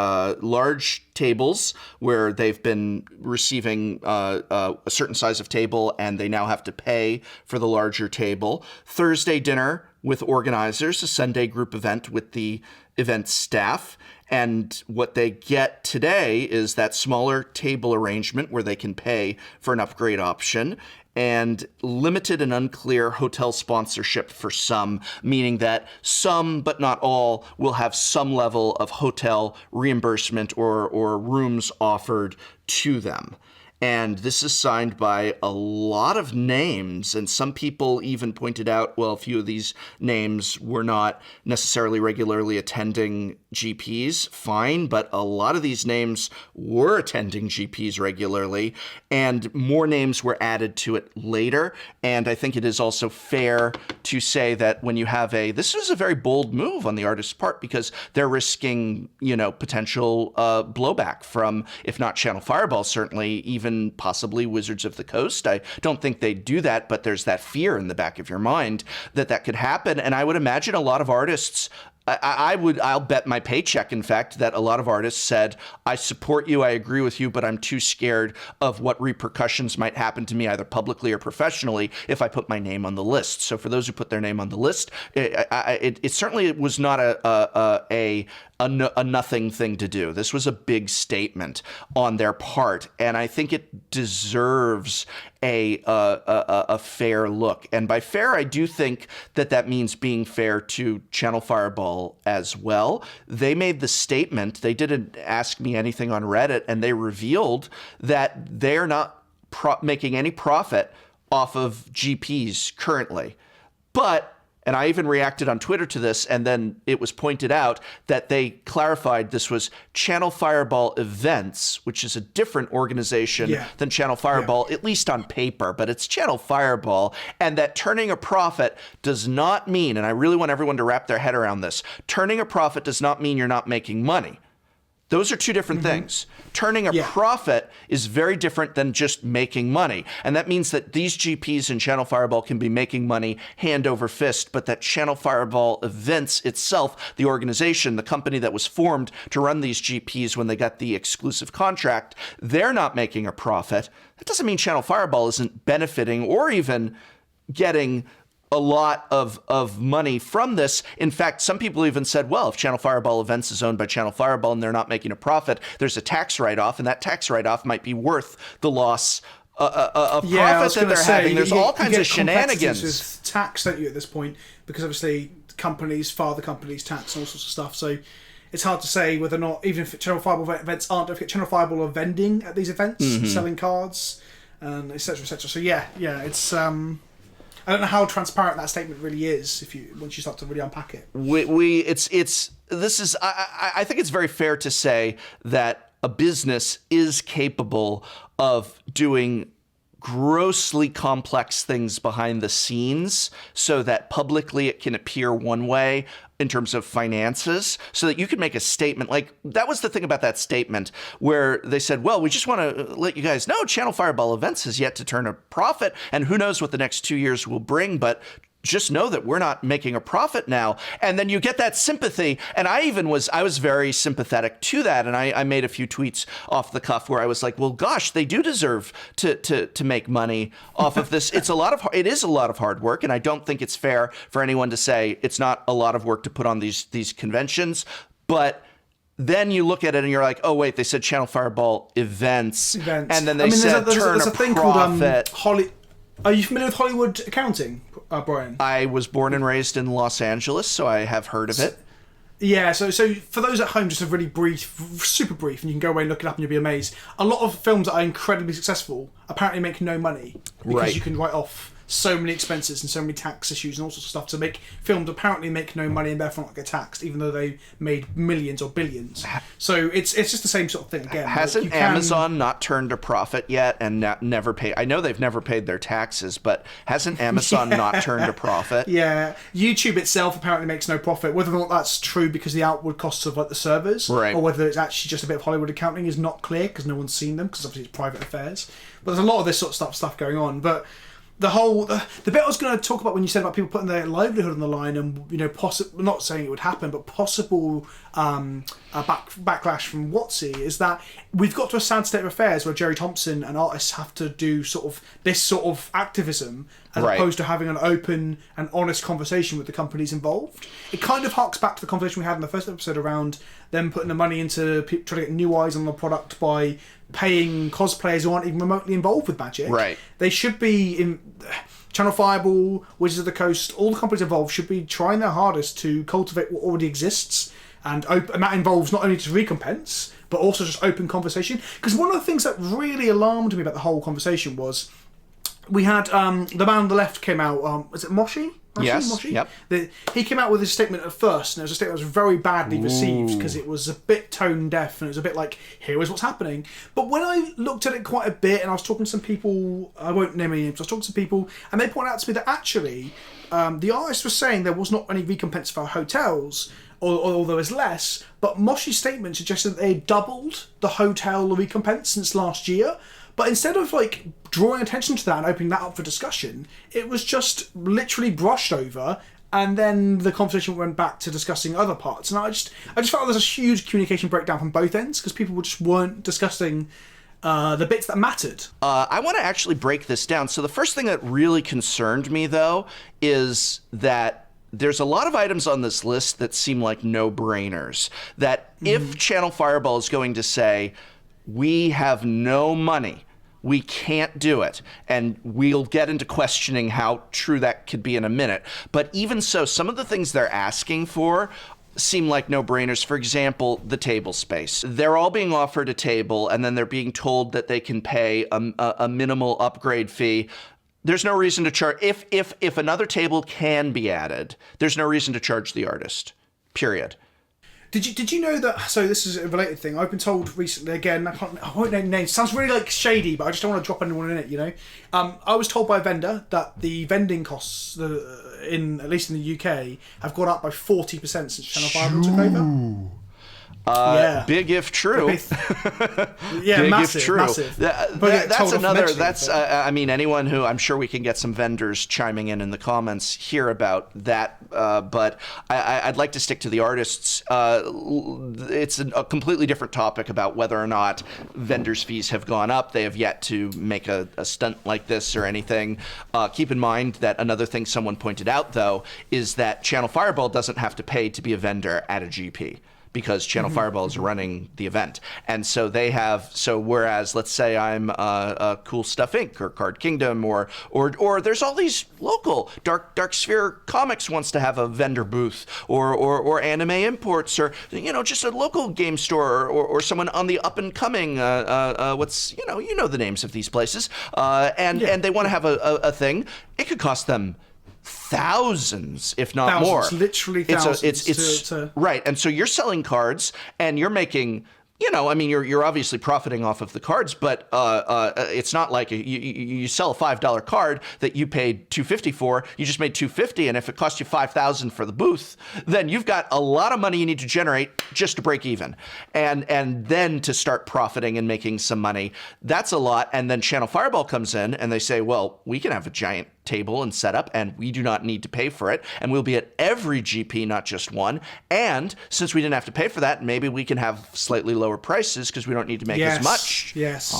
large tables where they've been receiving a certain size of table and they now have to pay for the larger table, Thursday dinner with organizers, a Sunday group event with the event staff. And what they get today is that smaller table arrangement where they can pay for an upgrade option, and limited and unclear hotel sponsorship for some, meaning that some, but not all, will have some level of hotel reimbursement or rooms offered to them. And this is signed by a lot of names, and some people even pointed out, well, a few of these names were not necessarily regularly attending GPs. Fine, but a lot of these names were attending GPs regularly, and more names were added to it later. And I think it is also fair to say that when you have this was a very bold move on the artist's part, because they're risking, potential blowback from, if not Channel Fireball, certainly even possibly Wizards of the Coast. I don't think they'd do that, but there's that fear in the back of your mind that could happen. And I would imagine a lot of artists, I'll bet my paycheck, in fact, that a lot of artists said, I support you, I agree with you, but I'm too scared of what repercussions might happen to me, either publicly or professionally, if I put my name on the list. So for those who put their name on the list, it certainly was not a nothing thing to do. This was a big statement on their part, and I think it deserves a fair look. And by fair, I do think that means being fair to Channel Fireball as well. They made the statement, they didn't ask me anything on Reddit, and they revealed that they're not making any profit off of GPs currently. But and I even reacted on Twitter to this, and then it was pointed out that they clarified this was Channel Fireball Events, which is a different organization than Channel Fireball, at least on paper, but it's Channel Fireball, and that turning a profit does not mean, and I really want everyone to wrap their head around this, turning a profit does not mean you're not making money. Those are two different things. Turning a profit is very different than just making money. And that means that these GPs in Channel Fireball can be making money hand over fist, but that Channel Fireball Events itself, the organization, the company that was formed to run these GPs when they got the exclusive contract, they're not making a profit. That doesn't mean Channel Fireball isn't benefiting or even getting a lot of money from this. In fact, some people even said, well, if Channel Fireball Events is owned by Channel Fireball and they're not making a profit, there's a tax write-off, and that tax write-off might be worth the loss of profit that they're having. There's all kinds of shenanigans. With tax, don't you, at this point? Because obviously companies, father companies, tax and all sorts of stuff. So it's hard to say whether or not, even if Channel Fireball events aren't, don't forget Channel Fireball are vending at these events, selling cards, and etc. etc. So yeah, it's I don't know how transparent that statement really is once you start to really unpack it. I think it's very fair to say that a business is capable of doing grossly complex things behind the scenes so that publicly it can appear one way in terms of finances, so that you could make a statement. Like, that was the thing about that statement where they said, well, we just want to let you guys know Channel Fireball Events has yet to turn a profit, and who knows what the next 2 years will bring, but just know that we're not making a profit now. And then you get that sympathy. And I was very sympathetic to that. And I made a few tweets off the cuff where I was like, well, gosh, they do deserve to make money off of this. It is a lot of hard work. And I don't think it's fair for anyone to say it's not a lot of work to put on these conventions. But then you look at it and you're like, oh, wait, they said Channel Fireball events. And then they said there's a thing profit. Called Are you familiar with Hollywood accounting, Brian? I was born and raised in Los Angeles, so I have heard of it. Yeah, so for those at home, just a really brief, super brief, and you can go away and look it up and you'll be amazed. A lot of films that are incredibly successful apparently make no money because you can write off so many expenses and so many tax issues and all sorts of stuff to make films apparently make no money and therefore not get taxed, even though they made millions or billions. So it's just the same sort of thing again. Hasn't Amazon not turned a profit yet and never paid? I know they've never paid their taxes, but hasn't Amazon not turned a profit? Yeah, YouTube itself apparently makes no profit. Whether or not that's true because the outward costs of like the servers, or whether it's actually just a bit of Hollywood accounting is not clear because no one's seen them because obviously it's private affairs. But there's a lot of this sort of stuff going on, but. The bit I was going to talk about when you said about people putting their livelihood on the line and, not saying it would happen, but possible backlash from WotC is that we've got to a sad state of affairs where Jerry Thompson and artists have to do this sort of activism as opposed to having an open and honest conversation with the companies involved. It kind of harks back to the conversation we had in the first episode around them putting the money into trying to get new eyes on the product by paying cosplayers who aren't even remotely involved with Magic. Right. They should be in Channel Fireball, Wizards of the Coast, all the companies involved should be trying their hardest to cultivate what already exists, and that involves not only just recompense, but also just open conversation. Because one of the things that really alarmed me about the whole conversation was we had the man on the left came out, is it Moshi? Yes, Moshi? yep. He came out with his statement at first, and it was a statement that was very badly received because it was a bit tone deaf and it was a bit like, here is what's happening. But when I looked at it quite a bit and I was talking to some people, I won't name any names, I was talking to some people and they pointed out to me that actually the artist was saying there was not any recompense for hotels, or there was less, but Moshi's statement suggested that they doubled the hotel recompense since last year. But instead of drawing attention to that and opening that up for discussion, it was just literally brushed over, and then the conversation went back to discussing other parts. And I just felt like there's a huge communication breakdown from both ends because people just weren't discussing the bits that mattered. I want to actually break this down. So the first thing that really concerned me, though, is that there's a lot of items on this list that seem like no-brainers. That if Channel Fireball is going to say, we have no money, we can't do it, and we'll get into questioning how true that could be in a minute. But even so, some of the things they're asking for seem like no-brainers. For example, the table space. They're all being offered a table, and then they're being told that they can pay a minimal upgrade fee. There's no reason to charge. If another table can be added, there's no reason to charge the artist, period. Did you know that? So this is a related thing. I've been told recently. Again, I won't name names. Sounds really shady, but I just don't want to drop anyone in it. I was told by a vendor that the vending costs, at least in the UK, have gone up by 40% since Channel Fireball took over. Big if true. Yeah, Big massive, if true. massive. That's another. That's I mean, anyone who I'm sure we can get some vendors chiming in the comments here about that. But I'd like to stick to the artists. It's a completely different topic about whether or not vendors' fees have gone up. They have yet to make a stunt like this or anything. Keep in mind that another thing someone pointed out, though, is that Channel Fireball doesn't have to pay to be a vendor at a GP, because Channel Fireball is running the event. And so they have, whereas let's say I'm Cool Stuff Inc. or Card Kingdom or there's all these local, Dark Sphere Comics wants to have a vendor booth or Anime Imports or, just a local game store or someone on the up and coming, you know the names of these places. And they want to have a thing. It could cost them thousands, if not more. Literally thousands. It's right. And so you're selling cards and you're making, you're obviously profiting off of the cards, but it's not like you sell a $5 card that you paid $250 for. You just made $250, and if it cost you $5,000 for the booth, then you've got a lot of money you need to generate just to break even, and then to start profiting and making some money. That's a lot. And then Channel Fireball comes in and they say, well, we can have a giant table and setup, and we do not need to pay for it, and we'll be at every GP, not just one. And since we didn't have to pay for that, maybe we can have slightly lower prices because we don't need to make as much. Yes.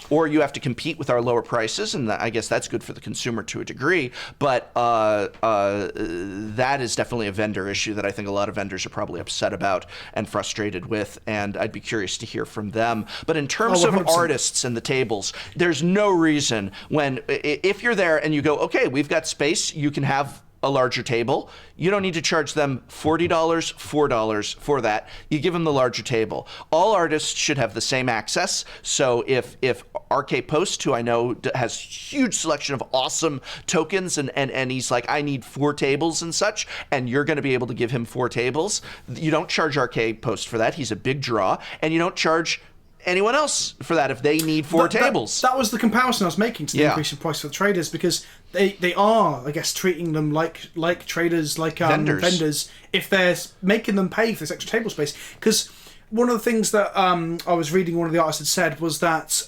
Or you have to compete with our lower prices, and I guess that's good for the consumer to a degree. But that is definitely a vendor issue that I think a lot of vendors are probably upset about and frustrated with, and I'd be curious to hear from them. But in terms of artists and the tables, there's no reason if you're there and you go, okay, we've got space, you can have a larger table. You don't need to charge them $40, $4 for that. You give them the larger table. All artists should have the same access. So if RK Post, who I know has huge selection of awesome tokens, and he's like, I need 4 tables and such, and you're going to be able to give him 4 tables, you don't charge RK Post for that. He's a big draw, and you don't charge anyone else for that if they need 4 tables. That was the comparison I was making to the increase in price for the traders, because they are, I guess, treating them like traders, like vendors, if they're making them pay for this extra table space. Because one of the things that I was reading, one of the artists had said was that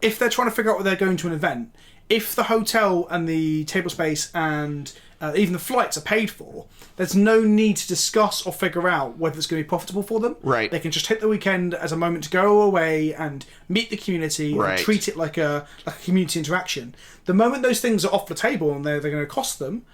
if they're trying to figure out where they're going to an event, if the hotel and the table space and even the flights are paid for, there's no need to discuss or figure out whether it's going to be profitable for them. Right. They can just hit the weekend as a moment to go away and meet the community and treat it like a community interaction. The moment those things are off the table and they're going to cost them,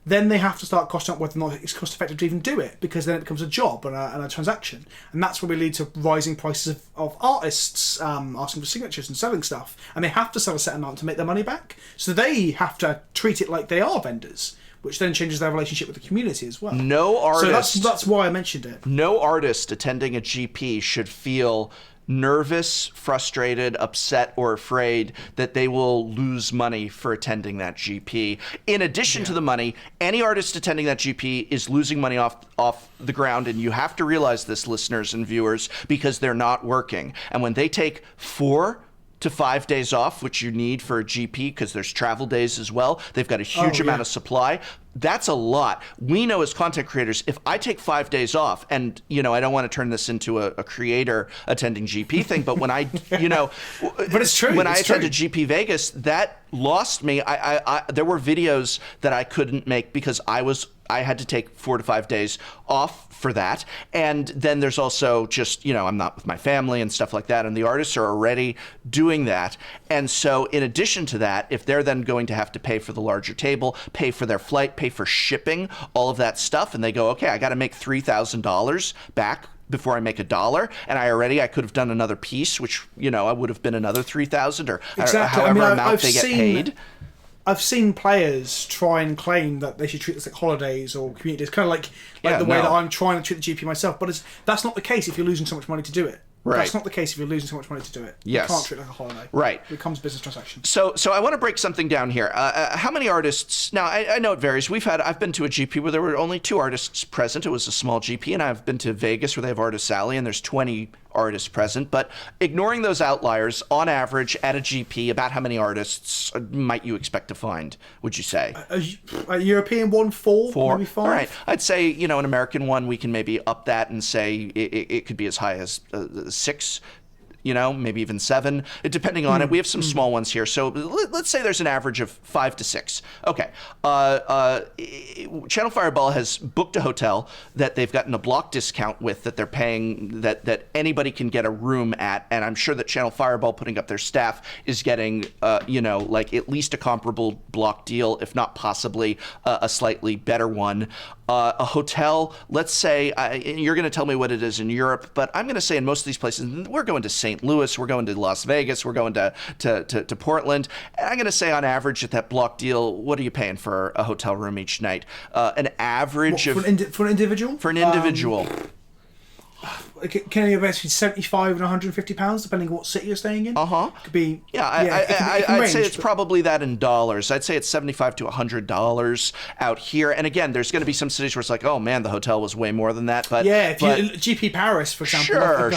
then they have to start costing up whether or not it's cost effective to even do it, because then it becomes a job and a transaction. And that's where we lead to rising prices of artists asking for signatures and selling stuff. And they have to sell a set amount to make their money back. So they have to treat it like they are vendors, which then changes their relationship with the community as well. No artist. So that's why I mentioned it. No artist attending a GP should feel nervous, frustrated, upset, or afraid that they will lose money for attending that GP. In addition to the money, any artist attending that GP is losing money off the ground, and you have to realize this, listeners and viewers, because they're not working. And when they take 4 to 5 days off, which you need for a GP because there's travel days as well, they've got a huge amount of supply. That's a lot. We know as content creators, if I take 5 days off, and I don't want to turn this into a creator attending GP thing, but when I, but it's true. When I attended GP Vegas, that lost me. I there were videos that I couldn't make because I had to take 4 to 5 days off for that. And then there's also just, I'm not with my family and stuff like that. And the artists are already doing that. And so in addition to that, if they're then going to have to pay for the larger table, pay for their flight, pay for shipping, all of that stuff, and they go, okay, I got to make $3,000 back before I make $1, and I could have done another piece, which, I would have been another $3,000 or however amount they get paid. I've seen players try and claim that they should treat this like holidays or community days, kind of like the way that I'm trying to treat the GP myself. But that's not the case if you're losing so much money to do it. Right. That's not the case if you're losing so much money to do it. Yes. You can't treat it like a holiday. Right. It becomes a business transaction. So I want to break something down here. How many artists? Now, I know it varies. I've been to a GP where there were only 2 artists present. It was a small GP, and I've been to Vegas where they have Artists Alley, and there's 20 artists present. But ignoring those outliers, on average, at a GP, about how many artists might you expect to find, would you say? A European one, four, maybe five? All right. I'd say, an American one, we can maybe up that and say it could be as high as 6, maybe even 7, depending on it. We have some small ones here. So let's say there's an average of 5 to 6. Okay. Channel Fireball has booked a hotel that they've gotten a block discount with, that they're paying, that anybody can get a room at. And I'm sure that Channel Fireball, putting up their staff, is getting, like at least a comparable block deal, if not possibly a slightly better one. A hotel, let's say, you're going to tell me what it is in Europe, but I'm going to say in most of these places, we're going to St. Louis, we're going to Las Vegas, we're going to Portland. And I'm going to say on average at that block deal, what are you paying for a hotel room each night? An average for an individual? For an individual. Can you between £75 and £150, depending on what city you're staying in? Could be. I'd say it's probably that in dollars. I'd say it's $75 to $100 out here. And again, there's going to be some cities where it's like, oh man, the hotel was way more than that. But GP Paris, for example, sure.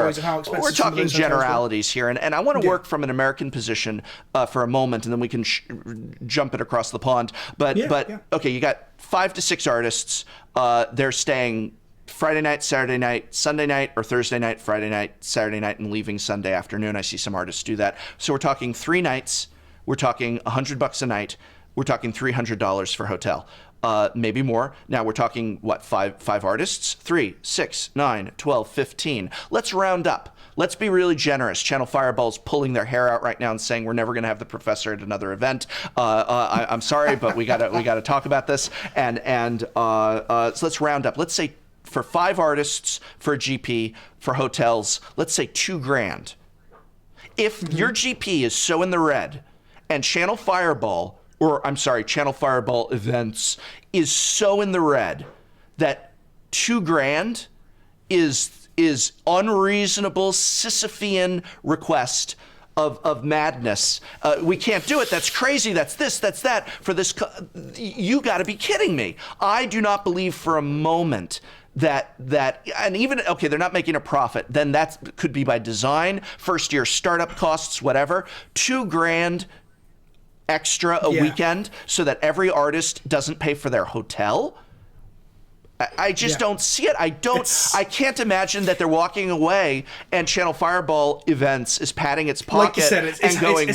Of how expensive We're talking generalities here, and I want to work from an American position for a moment, and then we can jump it across the pond. But okay, you got 5 to 6 artists. They're staying Friday night, Saturday night, Sunday night, or Thursday night, Friday night, Saturday night, and leaving Sunday afternoon. I see some artists do that. So we're talking 3 nights. We're talking $100 a night. We're talking $300 for hotel. Maybe more. Now we're talking, what, five artists? 3, 6, 9, 12, 15. Let's round up. Let's be really generous. Channel Fireball's pulling their hair out right now and saying we're never going to have the professor at another event. I'm sorry, but we gotta talk about this. And so let's round up. Let's say for 5 artists, for a GP, for hotels, let's say $2,000. If your GP is so in the red, and Channel Fireball Events is so in the red that $2,000 is unreasonable Sisyphean request of madness. We can't do it. That's crazy. That's this. That's that. For this, you got to be kidding me. I do not believe for a moment that and even they're not making a profit. Then that could be by design. First year startup costs, whatever. $2,000 extra a weekend so that every artist doesn't pay for their hotel. I just don't see it. I can't imagine that they're walking away and Channel Fireball Events is patting its pocket, like you said, and going,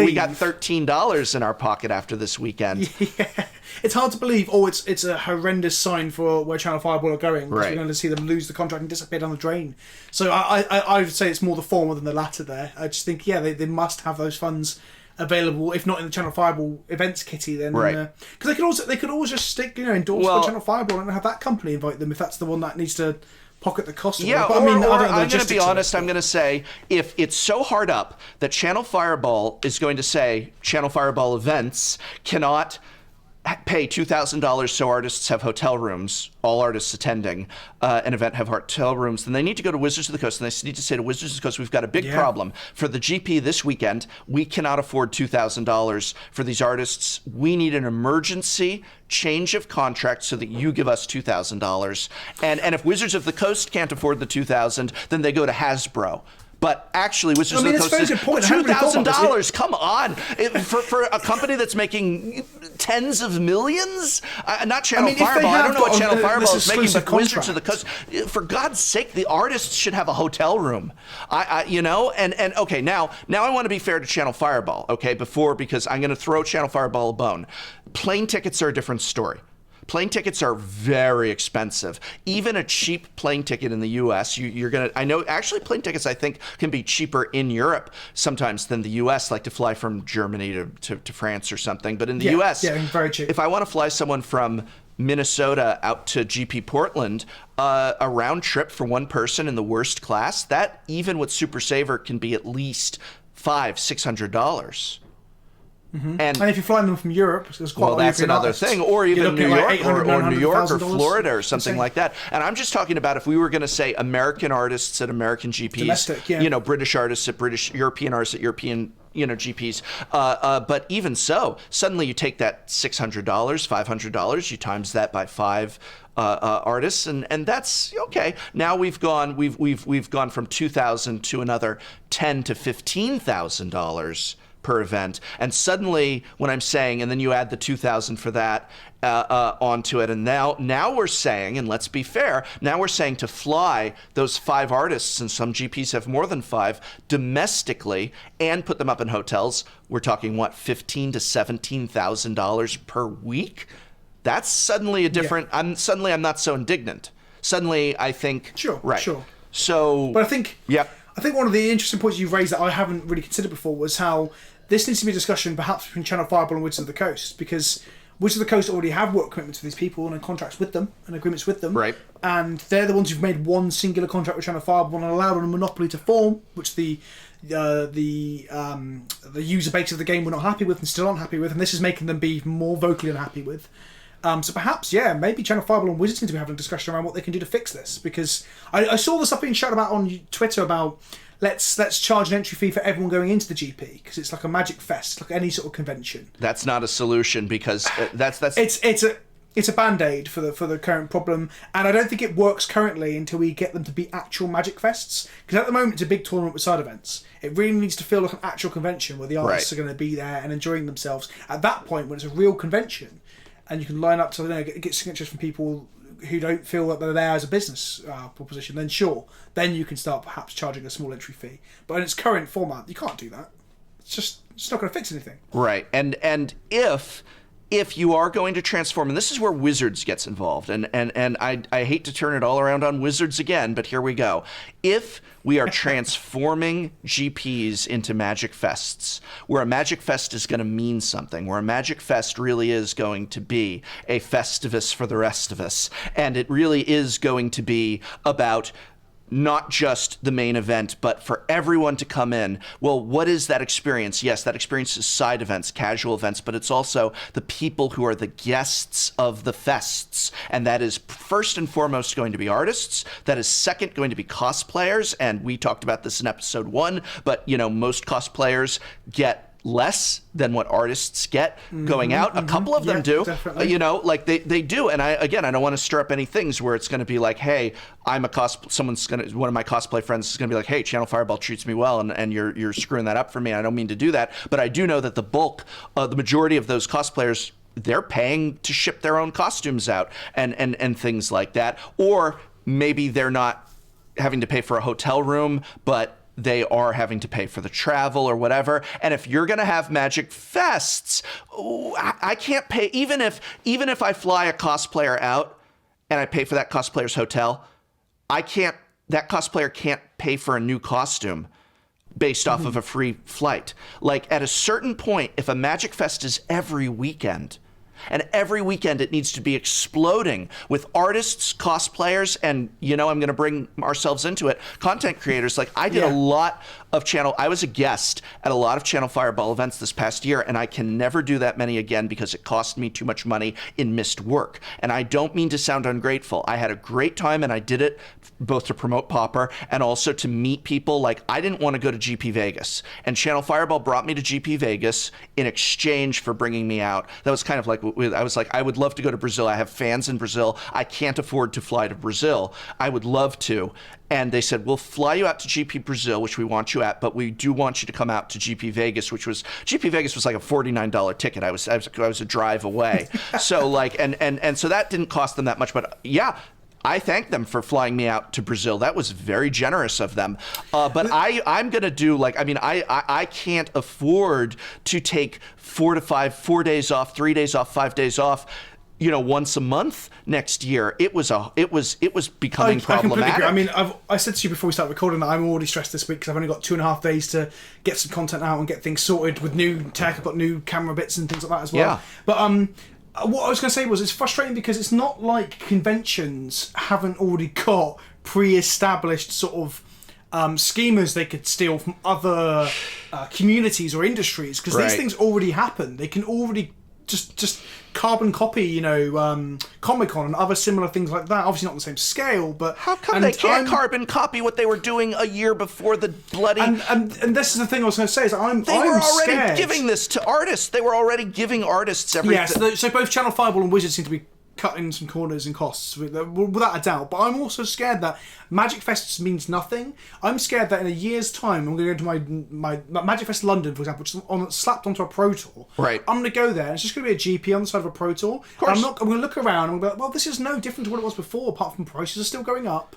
we got $13 in our pocket after this weekend. Yeah. It's hard to believe, it's a horrendous sign for where Channel Fireball are going. Right. We're going to see them lose the contract and disappear down the drain. So I would say it's more the former than the latter there. I just think, they must have those funds available, if not in the Channel Fireball events kitty, then because they could always just stick endorse for Channel Fireball and have that company invite them if that's the one that needs to pocket the cost of it. But I'm going to be honest, I'm going to say if it's so hard up that Channel Fireball is going to say Channel Fireball Events cannot pay $2,000 so artists have hotel rooms, all artists attending an event have hotel rooms, then they need to go to Wizards of the Coast, and they need to say to Wizards of the Coast, we've got a big problem. For the GP this weekend, we cannot afford $2,000 for these artists. We need an emergency change of contract so that you give us $2,000. And if Wizards of the Coast can't afford the $2,000, then they go to Hasbro. But actually, Wizards of the Coast is $2,000. Come on, for a company that's making tens of millions. Not Channel Fireball. I don't know what Channel Fireball is making, but Wizards of the Coast. For God's sake, the artists should have a hotel room. And okay, now I want to be fair to Channel Fireball. Okay, because I'm going to throw Channel Fireball a bone. Plane tickets are a different story. Plane tickets are very expensive. Even a cheap plane ticket in the U.S., I know actually plane tickets I think can be cheaper in Europe sometimes than the U.S., like to fly from Germany to France or something. But in the U.S., very cheap. If I want to fly someone from Minnesota out to GP Portland, a round trip for one person in the worst class, that even with Super Saver can be at least $500-$600. Mm-hmm. And if you're flying them from Europe, it's quite that's another thing, or even New York, or New York, or Florida, or something like that. And I'm just talking about if we were going to say American artists at American GPs, British artists at European artists at European GPs. But even so, suddenly you take that $600, $500, you times that by 5 artists, and that's okay. Now we've gone from $2,000 to another $10,000 to $15,000 per event, and suddenly when I'm saying, and then you add the $2,000 for that onto it, and now we're saying, and let's be fair, now we're saying to fly those 5 artists, and some GPs have more than 5 domestically, and put them up in hotels. We're talking what, $15,000 to $17,000 per week? That's suddenly a different. I'm not so indignant. Suddenly I think sure. So, but I think yep. I think one of the interesting points you've raised that I haven't really considered before was how this needs to be a discussion perhaps between Channel Fireball and Wizards of the Coast, because Wizards of the Coast already have work commitments with these people and contracts with them and agreements with them. Right. And they're the ones who've made one singular contract with Channel Fireball and allowed a monopoly to form, which the user base of the game were not happy with and still aren't happy with, and this is making them be more vocally unhappy with. So perhaps, maybe Channel Fireball and Wizards need to be having a discussion around what they can do to fix this, because I saw the stuff being shouted about on Twitter about let's charge an entry fee for everyone going into the GP, because it's like a Magic Fest, like any sort of convention. That's not a solution, because that's it's a band-aid for the current problem, and I don't think it works currently until we get them to be actual Magic Fests, because at the moment it's a big tournament with side events. It really needs to feel like an actual convention where the artists are going to be there and enjoying themselves. At that point, when it's a real convention, and you can line up to get signatures from people who don't feel that they're there as a business proposition, then sure, then you can start perhaps charging a small entry fee. But in its current format, you can't do that. It's not going to fix anything. Right, and if you are going to transform, and this is where Wizards gets involved, and I hate to turn it all around on Wizards again, but here we go. If we are transforming GPs into Magic Fests, where a Magic Fest is going to mean something, where a Magic Fest really is going to be a Festivus for the rest of us, and it really is going to be about not just the main event, but for everyone to come in. Well, what is that experience? Yes, that experience is side events, casual events, but it's also the people who are the guests of the fests. And that is first and foremost going to be artists. That is second going to be cosplayers. And we talked about this in episode 1, but most cosplayers get less than what artists get going out. A couple of them do, definitely. They do. And I don't want to stir up any things where it's going to be like, hey, one of my cosplay friends is going to be like, hey, Channel Fireball treats me well, and you're screwing that up for me. I don't mean to do that, but I do know that the majority of those cosplayers, they're paying to ship their own costumes out and things like that. Or maybe they're not having to pay for a hotel room, but they are having to pay for the travel or whatever. And if you're going to have Magic Fests, I can't pay, even if I fly a cosplayer out and I pay for that cosplayer's hotel, that cosplayer can't pay for a new costume based off of a free flight. Like, at a certain point, if a Magic Fest is every weekend, and every weekend it needs to be exploding with artists, cosplayers, and, I'm going to bring ourselves into it, content creators. Like, I did a lot of I was a guest at a lot of Channel Fireball events this past year, and I can never do that many again because it cost me too much money in missed work. And I don't mean to sound ungrateful. I had a great time, and I did it both to promote Pauper and also to meet people. Like, I didn't want to go to GP Vegas, and Channel Fireball brought me to GP Vegas in exchange for bringing me out. That was kind of like, I was like, I would love to go to Brazil. I have fans in Brazil. I can't afford to fly to Brazil. I would love to. And they said, we'll fly you out to GP Brazil, which we want you at, but we do want you to come out to GP Vegas, GP Vegas was like a $49 ticket. I was a drive away. So like, and so that didn't cost them that much, but yeah, I thank them for flying me out to Brazil. That was very generous of them. But I'm going to do I can't afford to take 4 days off, 3 days off, 5 days off, once a month next year. It was becoming problematic. I completely agree. I mean, I said to you before we started recording that I'm already stressed this week because I've only got 2.5 days to get some content out and get things sorted with new tech. I've got new camera bits and things like that as well. Yeah. But what I was going to say was it's frustrating because it's not like conventions haven't already got pre-established sort of schemas they could steal from other communities or industries, because these things already happen. They can already just carbon copy, Comic-Con and other similar things like that. Obviously not on the same scale, but... How come they can't carbon copy what they were doing a year before the bloody... And this is the thing I was going to say, is I'm They were already scared. giving this to artists. They were already giving artists everything. Yeah, so both Channel Fireball and Wizards seem to be cutting some corners and costs, without a doubt. But I'm also scared that MagicFests means nothing. I'm scared that in a year's time, I'm going to go into my MagicFest London, for example, which is slapped onto a Pro Tour. Right. I'm going to go there, and it's just going to be a GP on the side of a Pro Tour. Of course. I'm going to look around, and I'm going to be like, well, this is no different to what it was before, apart from prices are still going up,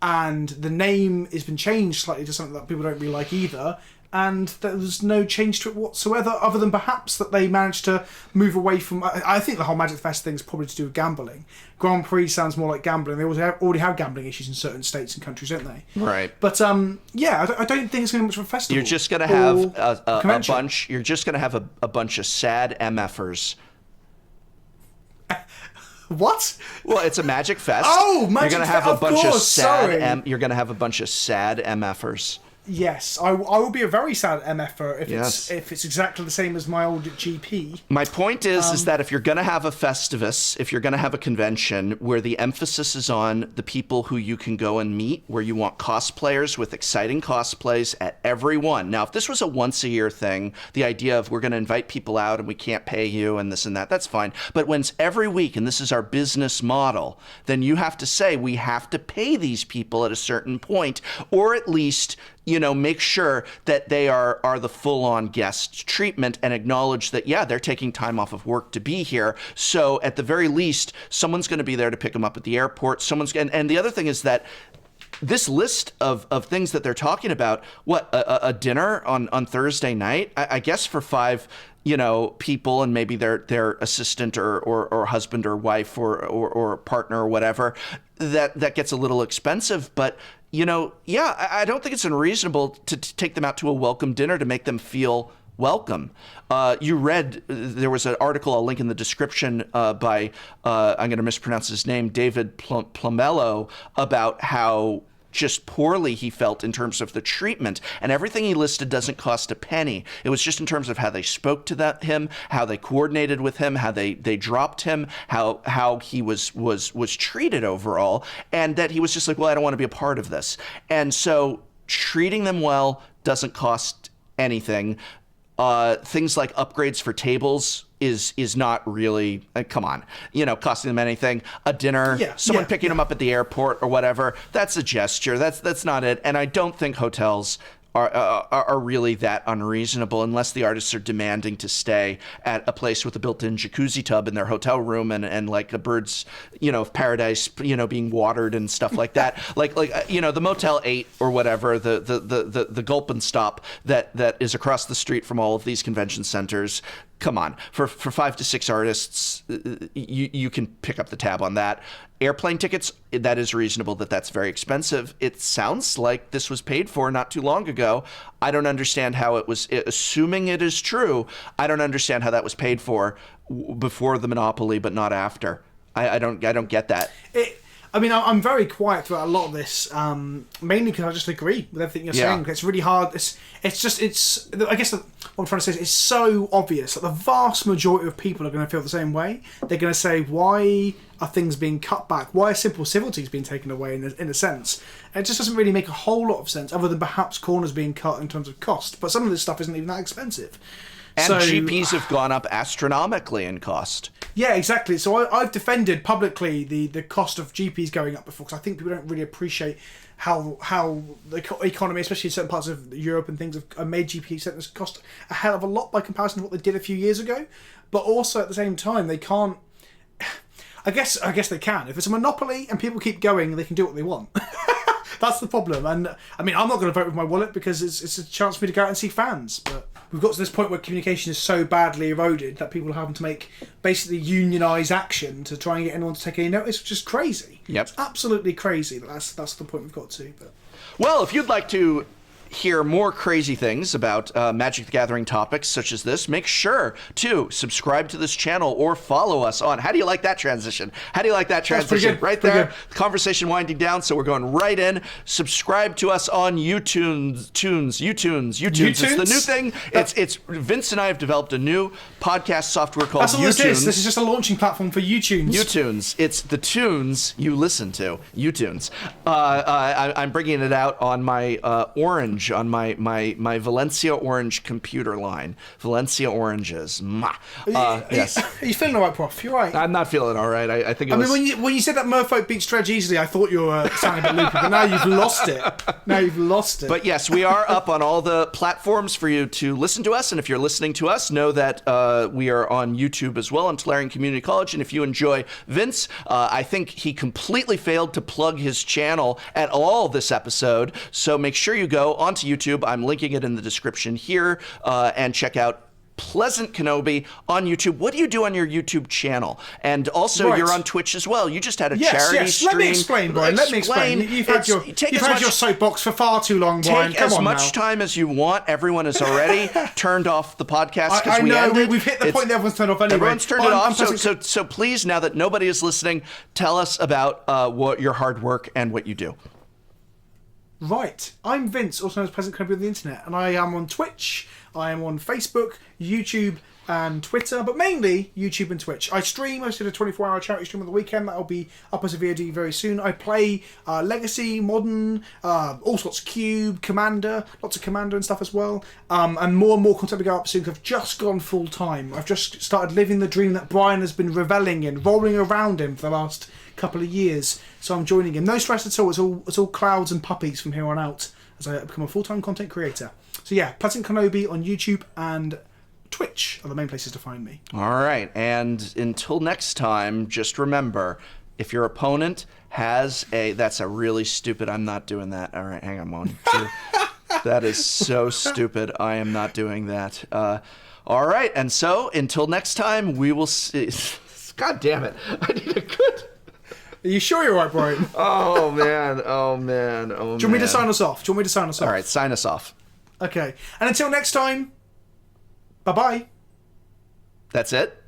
and the name has been changed slightly to something that people don't really like either. And there's no change to it whatsoever, other than perhaps that they managed to move away from... I think the whole Magic Fest thing is probably to do with gambling. Grand Prix sounds more like gambling. They already have gambling issues in certain states and countries, don't they? Right. But yeah, I don't think it's going to be much of a festival. You're just going to have a convention. bunch. You're just going to have a bunch of sad MFers. What? Well, it's a Magic Fest. Oh, Magic You're going to have Fest, a bunch of course, of sad. sorry. You're going to have a bunch of sad MFers. Yes, I will be a very sad MFer Yes. if it's exactly the same as my old GP. My point is that if you're going to have a Festivus, if you're going to have a convention where the emphasis is on the people who you can go and meet, where you want cosplayers with exciting cosplays at every one. Now, if this was a once-a-year thing, the idea of we're going to invite people out and we can't pay you and this and that, that's fine. But when it's every week and this is our business model, then you have to say we have to pay these people at a certain point, or at least... make sure that they are the full-on guest treatment and acknowledge that, yeah, they're taking time off of work to be here. So at the very least, someone's going to be there to pick them up at the airport. And the other thing is that this list of things that they're talking about, a dinner on Thursday night, I guess for 5 people and maybe their assistant or husband or wife or partner or whatever, that gets a little expensive. But, I don't think it's unreasonable to take them out to a welcome dinner to make them feel welcome. You read, there was an article I'll link in the description by, I'm going to mispronounce his name, David Plummello, about how just poorly he felt in terms of the treatment, and everything he listed doesn't cost a penny. It was just in terms of how they spoke to him, how they coordinated with him, how they dropped him, how he was treated overall, and that he was just like, well, I don't want to be a part of this. And so treating them well doesn't cost anything. Things like upgrades for tables is not really, come on, costing them anything. A dinner, someone picking them up at the airport or whatever, that's a gesture. That's not it. And I don't think hotels are really that unreasonable unless the artists are demanding to stay at a place with a built-in jacuzzi tub in their hotel room and like a bird's, paradise, being watered and stuff like that. like the Motel 8 or whatever, the Gulp and Stop that is across the street from all of these convention centers. Come on, for 5 to 6 artists, you can pick up the tab on that. Airplane tickets, that is reasonable. That's very expensive. It sounds like this was paid for not too long ago. I don't understand how it was, assuming it is true, I don't understand how that was paid for before the monopoly, but not after. I don't get that. I'm very quiet throughout a lot of this, mainly because I just agree with everything you're saying. It's really hard. I guess what I'm trying to say is it's so obvious that the vast majority of people are going to feel the same way. They're going to say, why are things being cut back? Why are simple civilities being taken away in a sense? And it just doesn't really make a whole lot of sense, other than perhaps corners being cut in terms of cost. But some of this stuff isn't even that expensive. And GPs have gone up astronomically in cost. Yeah, exactly. So I've defended publicly the cost of GPs going up before, because I think people don't really appreciate how the economy, especially in certain parts of Europe and things, have made GP centres cost a hell of a lot by comparison to what they did a few years ago. But also at the same time, they can't. I guess they can. If it's a monopoly and people keep going, they can do what they want. That's the problem. And I'm not going to vote with my wallet because it's a chance for me to go out and see fans. But we've got to this point where communication is so badly eroded that people are having to make basically unionised action to try and get anyone to take any notice, which is crazy. Yep. It's absolutely crazy. But that's the point we've got to. But well, if you'd like to hear more crazy things about Magic the Gathering topics such as this, make sure to subscribe to this channel or follow us on. How do you like that transition? How do you like that transition? Right there, conversation winding down, so we're going right in. Subscribe to us on YouTunes. It's the new thing. It's Vince and I have developed a new podcast software called That's all YouTunes. this is. This is just a launching platform for YouTunes. YouTunes. It's the tunes you listen to. YouTunes. I'm bringing it out on my Orange, on my Valencia Orange computer line. Valencia Oranges. Yes. Are you feeling all right, Prof? You're right. I'm not feeling all right. I think it was... mean, when you said that Merfolk beats Dredge easily, I thought you were sounding a bit loopy, but now you've lost it. But yes, we are up on all the platforms for you to listen to us, and if you're listening to us, know that we are on YouTube as well, on Tolarian Community College, and if you enjoy Vince, I think he completely failed to plug his channel at all this episode, so make sure you go onto YouTube. I'm linking it in the description here, and check out Pleasant Kenobi on YouTube. What do you do on your YouTube channel? And also, you're on Twitch as well. You just had a charity stream. Let me explain, Brian. Let me explain. You've had your soapbox for far too long, Brian. Take as much time as you want. Everyone has already turned off the podcast because we ended. We've hit the point that everyone's turned off anyway. Everyone's turned it off. So please, now that nobody is listening, tell us about what your hard work and what you do. Right. I'm Vince, also known as Pleasant Kenobi on the internet, and I am on Twitch. I am on Facebook, YouTube, and Twitter, but mainly YouTube and Twitch. I stream. I did a 24-hour charity stream on the weekend. That'll be up as a VOD very soon. I play Legacy, Modern, all sorts, Cube, Commander, lots of Commander and stuff as well. And more content will go up soon because I've just gone full time. I've just started living the dream that Brian has been reveling in, rolling around in for the last couple of years. So I'm joining him. No stress at all. It's all clouds and puppies from here on out as I become a full-time content creator. So yeah, Pleasant Kenobi on YouTube and Twitch are the main places to find me. All right, and until next time, just remember, if your opponent has that's a really stupid, I'm not doing that. All right, hang on one, two. That is so stupid. I am not doing that. All right, and so until next time, we will see. God damn it. I need a good... Are you sure you're right, Brian? Oh, man. Do you want me to sign us off? All right, sign us off. Okay. And until next time, bye-bye. That's it?